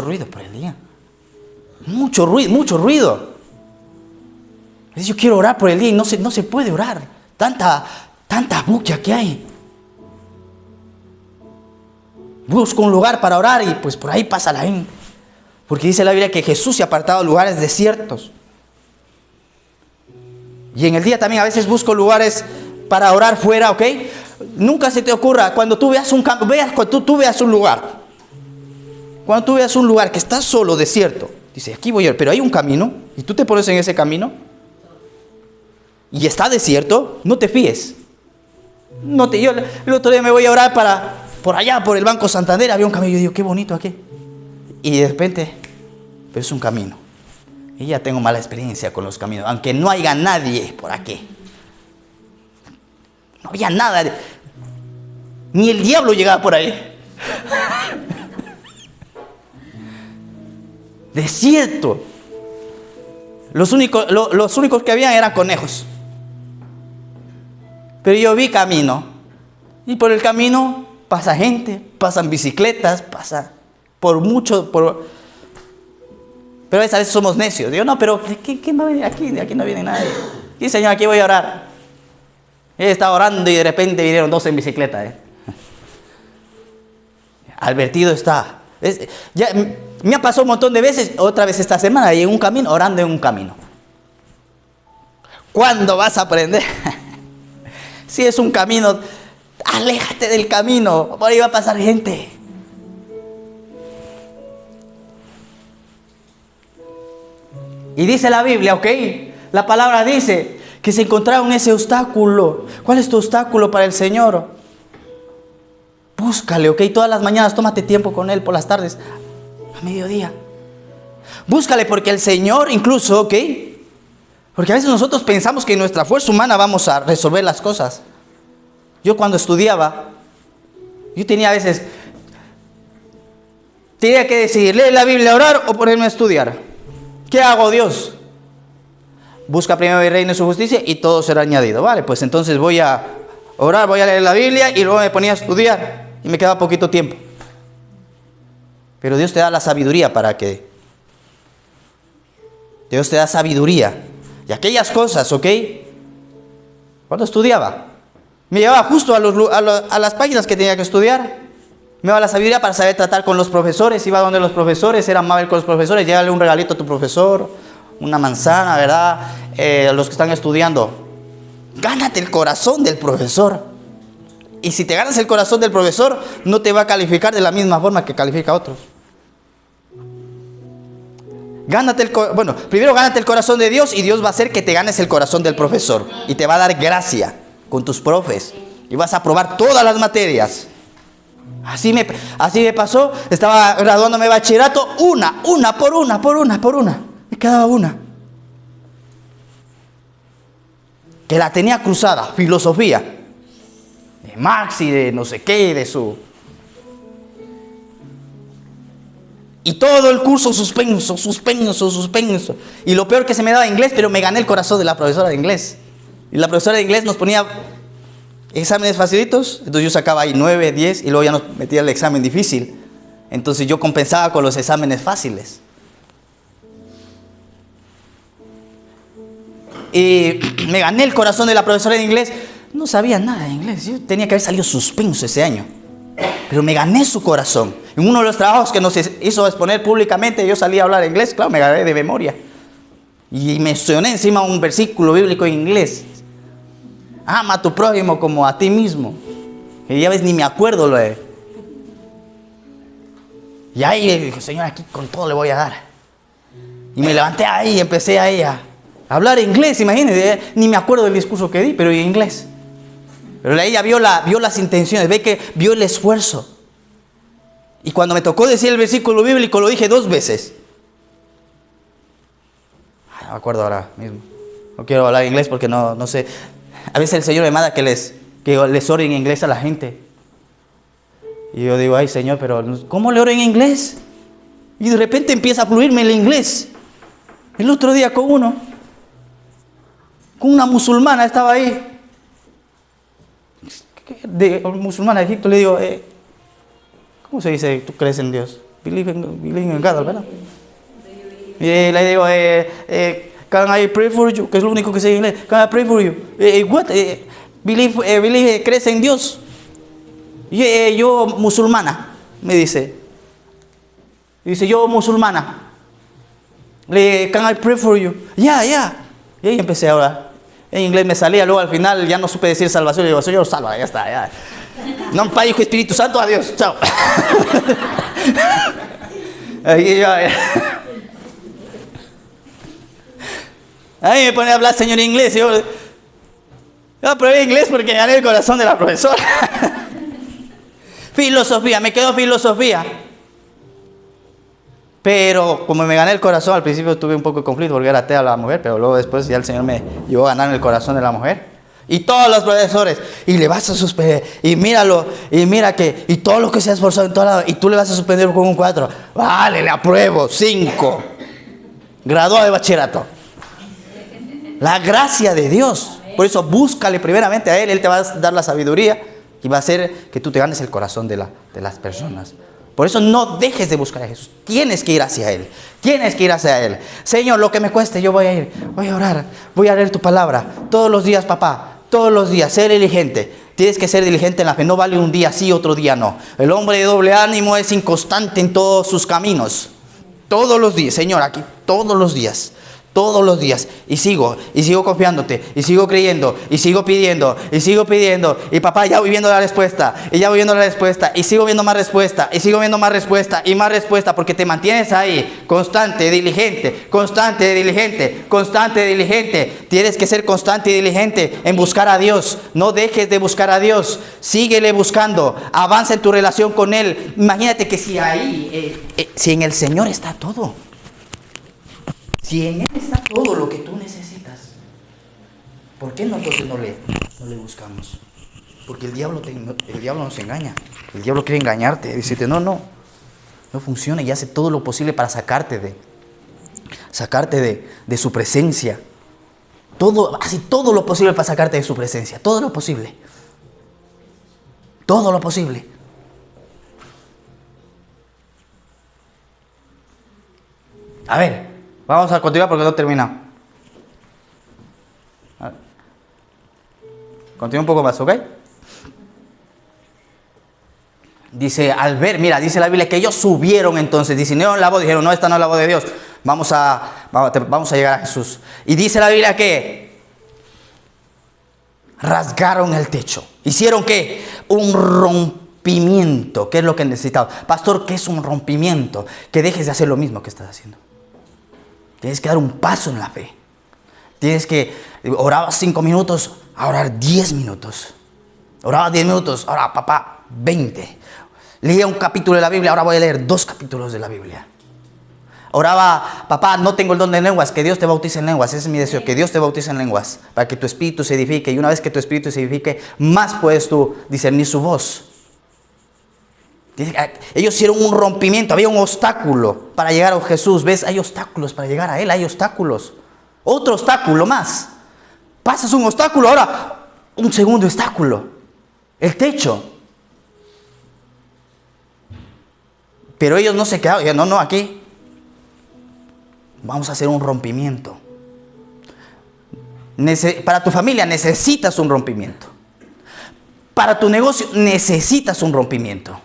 ruido por el día. Mucho ruido. Yo quiero orar por el día y no se puede orar. Tanta bulla que hay. Busco un lugar para orar y pues por ahí pasa la gente. Porque dice la Biblia que Jesús se ha apartado a lugares desiertos. Y en el día también a veces busco lugares para orar fuera, ¿ok? Nunca se te ocurra, cuando tú veas cuando tú veas un lugar. Cuando tú veas un lugar que está solo, desierto. Dice, aquí voy a ir, pero hay un camino. Y tú te pones en ese camino. Y está desierto, no te fíes. Yo el otro día me voy a orar por allá, por el Banco Santander. Había un camino, yo digo, qué bonito aquí. Y de repente, pero es un camino. Y ya tengo mala experiencia con los caminos. Aunque no haya nadie por aquí. No había nada. Ni el diablo llegaba por ahí. Desierto. Los únicos que habían eran conejos. Pero yo vi camino. Y por el camino pasa gente, pasan bicicletas, pasa por mucho. Pero a veces somos necios. Digo, no, pero ¿quién va a venir aquí? De aquí no viene nadie. Sí, Señor, aquí voy a orar. Él estaba orando y de repente vinieron 2 en bicicleta. Advertido está. Ya, me ha pasado un montón de veces, otra vez esta semana, y en un camino, orando en un camino. ¿Cuándo vas a aprender? Si es un camino, aléjate del camino, por ahí va a pasar gente. Y dice la Biblia, ¿ok? La palabra dice que se encontraron ese obstáculo. ¿Cuál es tu obstáculo para el Señor? Búscale, ¿ok? Todas las mañanas tómate tiempo con Él, por las tardes, a mediodía. Búscale porque el Señor incluso, ¿ok? Porque a veces nosotros pensamos que en nuestra fuerza humana vamos a resolver las cosas. Yo cuando estudiaba, yo tenía a veces, tenía que decidir, leer la Biblia, orar o ponerme a estudiar. ¿Qué hago, Dios? Busca primero el reino y su justicia y todo será añadido. Vale, pues entonces voy a orar, voy a leer la Biblia y luego me ponía a estudiar y me quedaba poquito tiempo. Pero Dios te da la sabiduría para que... Dios te da sabiduría. Y aquellas cosas, ¿ok? Cuando estudiaba, me llevaba justo a las páginas que tenía que estudiar. Me daba la sabiduría para saber tratar con los profesores. Iba donde los profesores, era amable con los profesores. Llévale un regalito a tu profesor, una manzana, ¿verdad? Los que están estudiando. Gánate el corazón del profesor. Y si te ganas el corazón del profesor, no te va a calificar de la misma forma que califica a otros. Primero gánate el corazón de Dios y Dios va a hacer que te ganes el corazón del profesor. Y te va a dar gracia con tus profes. Y vas a aprobar todas las materias. Así me pasó, estaba graduándome de bachillerato, una por una. Me quedaba una. Que la tenía cruzada, filosofía. De Marx y de no sé qué, de su... Y todo el curso suspenso. Y lo peor que se me daba inglés, pero me gané el corazón de la profesora de inglés. Y la profesora de inglés nos ponía exámenes facilitos, entonces yo sacaba ahí 9, 10 y luego ya nos metía el examen difícil. Entonces yo compensaba con los exámenes fáciles. Y me gané el corazón de la profesora de inglés. No sabía nada de inglés, yo tenía que haber salido suspenso ese año. Pero me gané su corazón. En uno de los trabajos que nos hizo exponer públicamente, yo salí a hablar inglés, claro, me gané de memoria. Y mencioné encima un versículo bíblico en inglés. Ama a tu prójimo como a ti mismo. Y ya ves, ni me acuerdo lo de... Y ahí dije, Señor, aquí con todo le voy a dar. Y me levanté ahí y empecé ahí a hablar inglés, imagínense. Ni me acuerdo del discurso que di, pero en inglés. Pero ella vio las intenciones, ve que vio el esfuerzo. Y cuando me tocó decir el versículo bíblico, lo dije 2 veces. No me acuerdo ahora mismo. No quiero hablar inglés porque no sé. A veces el Señor me manda que les ore en inglés a la gente. Y yo digo, ay Señor, pero ¿cómo le oro en inglés? Y de repente empieza a fluirme el inglés. El otro día con una musulmana estaba ahí. De musulmana de Egipto, le digo, ¿cómo se dice? ¿Tú crees en Dios? Believe in God, ¿verdad? Y le digo, can I pray for you? Que es lo único que sé en inglés. Can I pray for you? What? Believe, ¿crees en Dios? Yo musulmana, me dice. Dice, yo musulmana. Can I pray for you? Yeah. Y ahí empecé a orar. En inglés me salía, luego al final ya no supe decir salvación. Y digo, Señor, salva, ya está, ya. No, Padre, Hijo, Espíritu Santo, adiós, chao. Ahí me pone a hablar Señor en inglés. Yo aprobé inglés porque gané el corazón de la profesora. Filosofía, me quedó filosofía. Pero como me gané el corazón, al principio tuve un poco de conflicto porque era atea la mujer, pero luego después ya el Señor me llevó a ganar el corazón de la mujer. Y todos los profesores, y le vas a suspender, y míralo, y mira que, y todo lo que se ha esforzado en todo lado, y tú le vas a suspender con un 4. Vale, le apruebo, 5. Graduado de bachillerato. La gracia de Dios. Por eso búscale primeramente a Él te va a dar la sabiduría y va a hacer que tú te ganes el corazón de las personas. Por eso no dejes de buscar a Jesús. Tienes que ir hacia Él. Tienes que ir hacia Él. Señor, lo que me cueste, yo voy a ir. Voy a orar. Voy a leer tu palabra. Todos los días, papá. Todos los días. Ser diligente. Tienes que ser diligente en la fe. No vale un día sí, otro día no. El hombre de doble ánimo es inconstante en todos sus caminos. Todos los días, Señor, aquí. Todos los días. Todos los días. Y sigo confiándote. Y sigo creyendo. Y sigo pidiendo. Y sigo pidiendo. Y papá, ya voy viendo la respuesta. Y ya voy viendo la respuesta. Y sigo viendo más respuesta. Y sigo viendo más respuesta. Y más respuesta. Porque te mantienes ahí. Constante, diligente. Constante, diligente. Constante, diligente. Tienes que ser constante y diligente en buscar a Dios. No dejes de buscar a Dios. Síguele buscando. Avanza en tu relación con Él. Imagínate que si ahí, si en el Señor está todo. Si en Él está todo lo que tú necesitas, ¿por qué nosotros no le buscamos? Porque el diablo nos engaña. El diablo quiere engañarte, decirte, no funciona, y hace todo lo posible para sacarte de su presencia. Hace todo lo posible para sacarte de su presencia. Todo lo posible. Todo lo posible. A ver. Vamos a continuar porque no termina. Continúa un poco más, ¿ok? Dice, al ver, mira, dice la Biblia que ellos subieron entonces, diseñaron la voz, dijeron, no, esta no es la voz de Dios, vamos a llegar a Jesús. Y dice la Biblia que rasgaron el techo. ¿Hicieron qué? Un rompimiento. ¿Qué es lo que necesitaba? Pastor, ¿qué es un rompimiento? Que dejes de hacer lo mismo que estás haciendo. Tienes que dar un paso en la fe. Tienes que orar 5 minutos, a orar 10 minutos. Oraba 10 minutos, ahora papá, 20. Leía un capítulo de la Biblia, ahora voy a leer 2 capítulos de la Biblia. Oraba, papá, no tengo el don de lenguas, que Dios te bautice en lenguas. Ese es mi deseo, que Dios te bautice en lenguas, para que tu espíritu se edifique. Y una vez que tu espíritu se edifique, más puedes tú discernir su voz. Ellos hicieron un rompimiento, había un obstáculo para llegar a Jesús. ¿Ves? Hay obstáculos para llegar a Él, hay obstáculos. Otro obstáculo más. Pasas un obstáculo, ahora un segundo obstáculo. El techo. Pero ellos no se quedaron, no, aquí. Vamos a hacer un rompimiento. Para tu familia necesitas un rompimiento. Para tu negocio necesitas un rompimiento.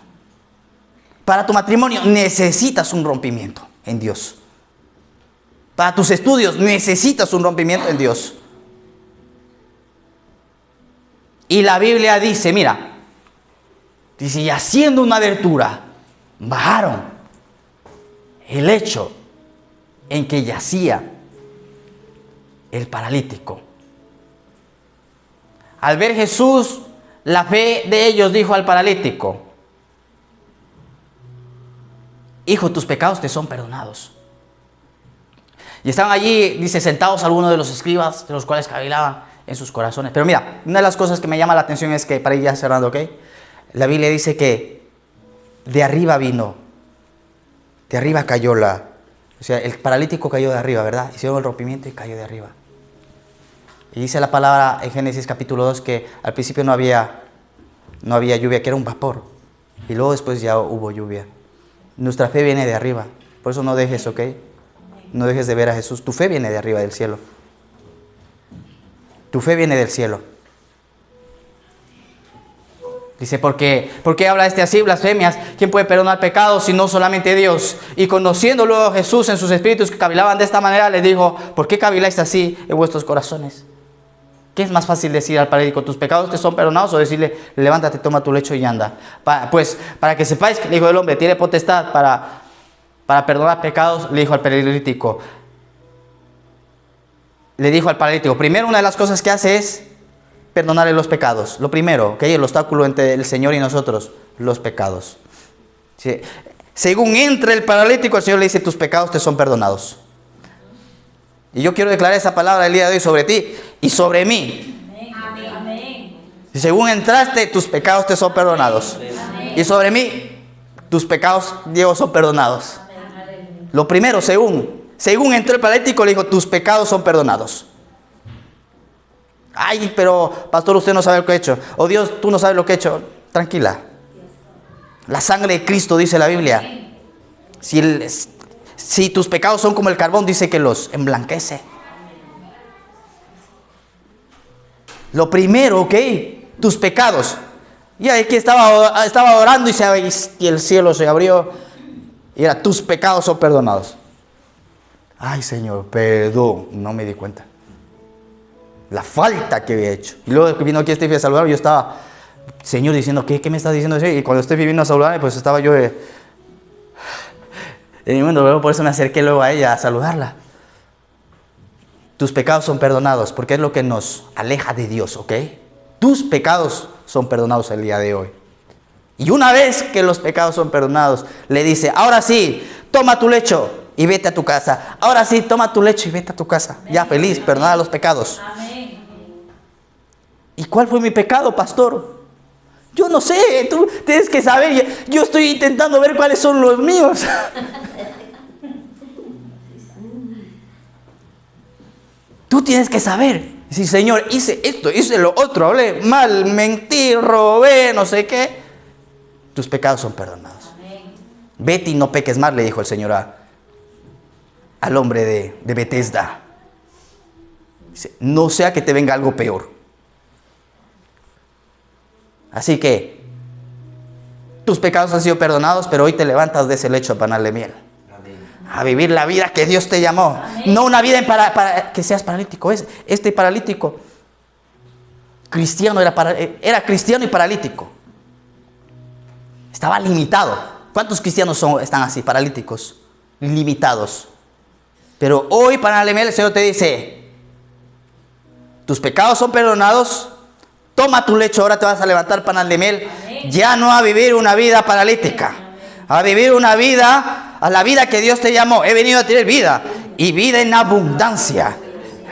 Para tu matrimonio necesitas un rompimiento en Dios. Para tus estudios necesitas un rompimiento en Dios. Y la Biblia dice, mira, dice, y haciendo una abertura, bajaron el lecho en que yacía el paralítico. Al ver Jesús, la fe de ellos dijo al paralítico, hijo, tus pecados te son perdonados. Y estaban allí, dice, sentados algunos de los escribas, de los cuales cavilaban en sus corazones. Pero mira, una de las cosas que me llama la atención es que, para ir ya cerrando, ¿ok? La Biblia dice que de arriba vino, de arriba cayó o sea, el paralítico cayó de arriba, ¿verdad? Hicieron el rompimiento y cayó de arriba. Y dice la palabra en Génesis capítulo 2 que al principio no había lluvia, que era un vapor. Y luego después ya hubo lluvia. Nuestra fe viene de arriba. Por eso no dejes, ¿ok? No dejes de ver a Jesús. Tu fe viene de arriba, del cielo. Tu fe viene del cielo. Dice, ¿por qué habla así, blasfemias? ¿Quién puede perdonar pecados si no solamente Dios? Y conociendo luego a Jesús en sus espíritus que cavilaban de esta manera, les dijo, ¿por qué caviláis así en vuestros corazones? ¿Qué es más fácil decir al paralítico, tus pecados te son perdonados, o decirle, levántate, toma tu lecho y anda? Pues para que sepáis que el Hijo del Hombre tiene potestad para perdonar pecados, le dijo al paralítico. Le dijo al paralítico, primero una de las cosas que hace es perdonarle los pecados. Lo primero, que hay el obstáculo entre el Señor y nosotros, los pecados. ¿Sí? Según entra el paralítico, el Señor le dice, tus pecados te son perdonados. Y yo quiero declarar esa palabra el día de hoy sobre ti y sobre mí. Amén. Y según entraste, tus pecados te son perdonados. Amén. Y sobre mí, tus pecados, Dios, son perdonados. Amén. Lo primero, según entró el paralítico, le dijo, tus pecados son perdonados. Ay, pero pastor, usted no sabe lo que he hecho. Oh Dios, tú no sabes lo que he hecho. Tranquila. La sangre de Cristo, dice la Biblia. Si tus pecados son como el carbón, dice que los emblanquece. Lo primero, ¿ok? Tus pecados. Y aquí estaba orando y el cielo se abrió. Y era, tus pecados son perdonados. Ay, Señor, perdón. No me di cuenta. La falta que había hecho. Y luego que vino aquí Steve a saludar, yo estaba, Señor, diciendo, ¿qué me estás diciendo? Y cuando Steve vino a saludar, pues estaba yo en mi mundo. Luego por eso me acerqué luego a ella a saludarla. Tus pecados son perdonados, porque es lo que nos aleja de Dios, ¿ok? Tus pecados son perdonados el día de hoy. Y una vez que los pecados son perdonados, le dice, ahora sí, toma tu lecho y vete a tu casa. Ahora sí, toma tu lecho y vete a tu casa. Amén. Ya feliz, perdonada los pecados. Amén. ¿Y cuál fue mi pecado, pastor? Yo no sé, tú tienes que saber. Yo estoy intentando ver cuáles son los míos. Tú tienes que saber. Si, Señor, hice esto, hice lo otro, hablé mal, mentí, robé, no sé qué. Tus pecados son perdonados. Amén. Vete y no peques más, le dijo el Señor al hombre de Betesda. Dice, no sea que te venga algo peor. Así que tus pecados han sido perdonados, pero hoy te levantas de ese lecho a panal de miel. A vivir la vida que Dios te llamó. Amén. No una vida para que seas paralítico. Este paralítico cristiano era cristiano y paralítico. Estaba limitado. ¿Cuántos cristianos están así, paralíticos? Limitados. Pero hoy para el Señor te dice, tus pecados son perdonados. Toma tu lecho, ahora te vas a levantar, panal de miel. Amén. Ya no a vivir una vida paralítica. Amén. A vivir una vida, a la vida que Dios te llamó. He venido a tener vida y vida en abundancia.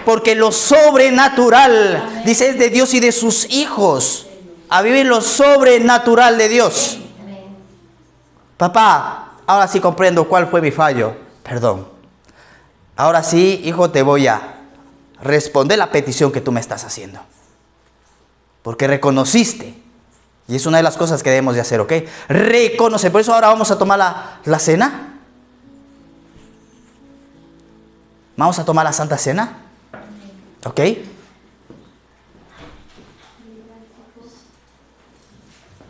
Porque lo sobrenatural, amén, dice, es de Dios y de sus hijos. A vivir lo sobrenatural de Dios. Amén. Papá, ahora sí comprendo cuál fue mi fallo. Perdón. Ahora sí, hijo, te voy a responder la petición que tú me estás haciendo. Porque reconociste. Y es una de las cosas que debemos de hacer, ¿ok? Reconoce. Por eso ahora vamos a tomar la cena. Vamos a tomar la Santa Cena. ¿Ok?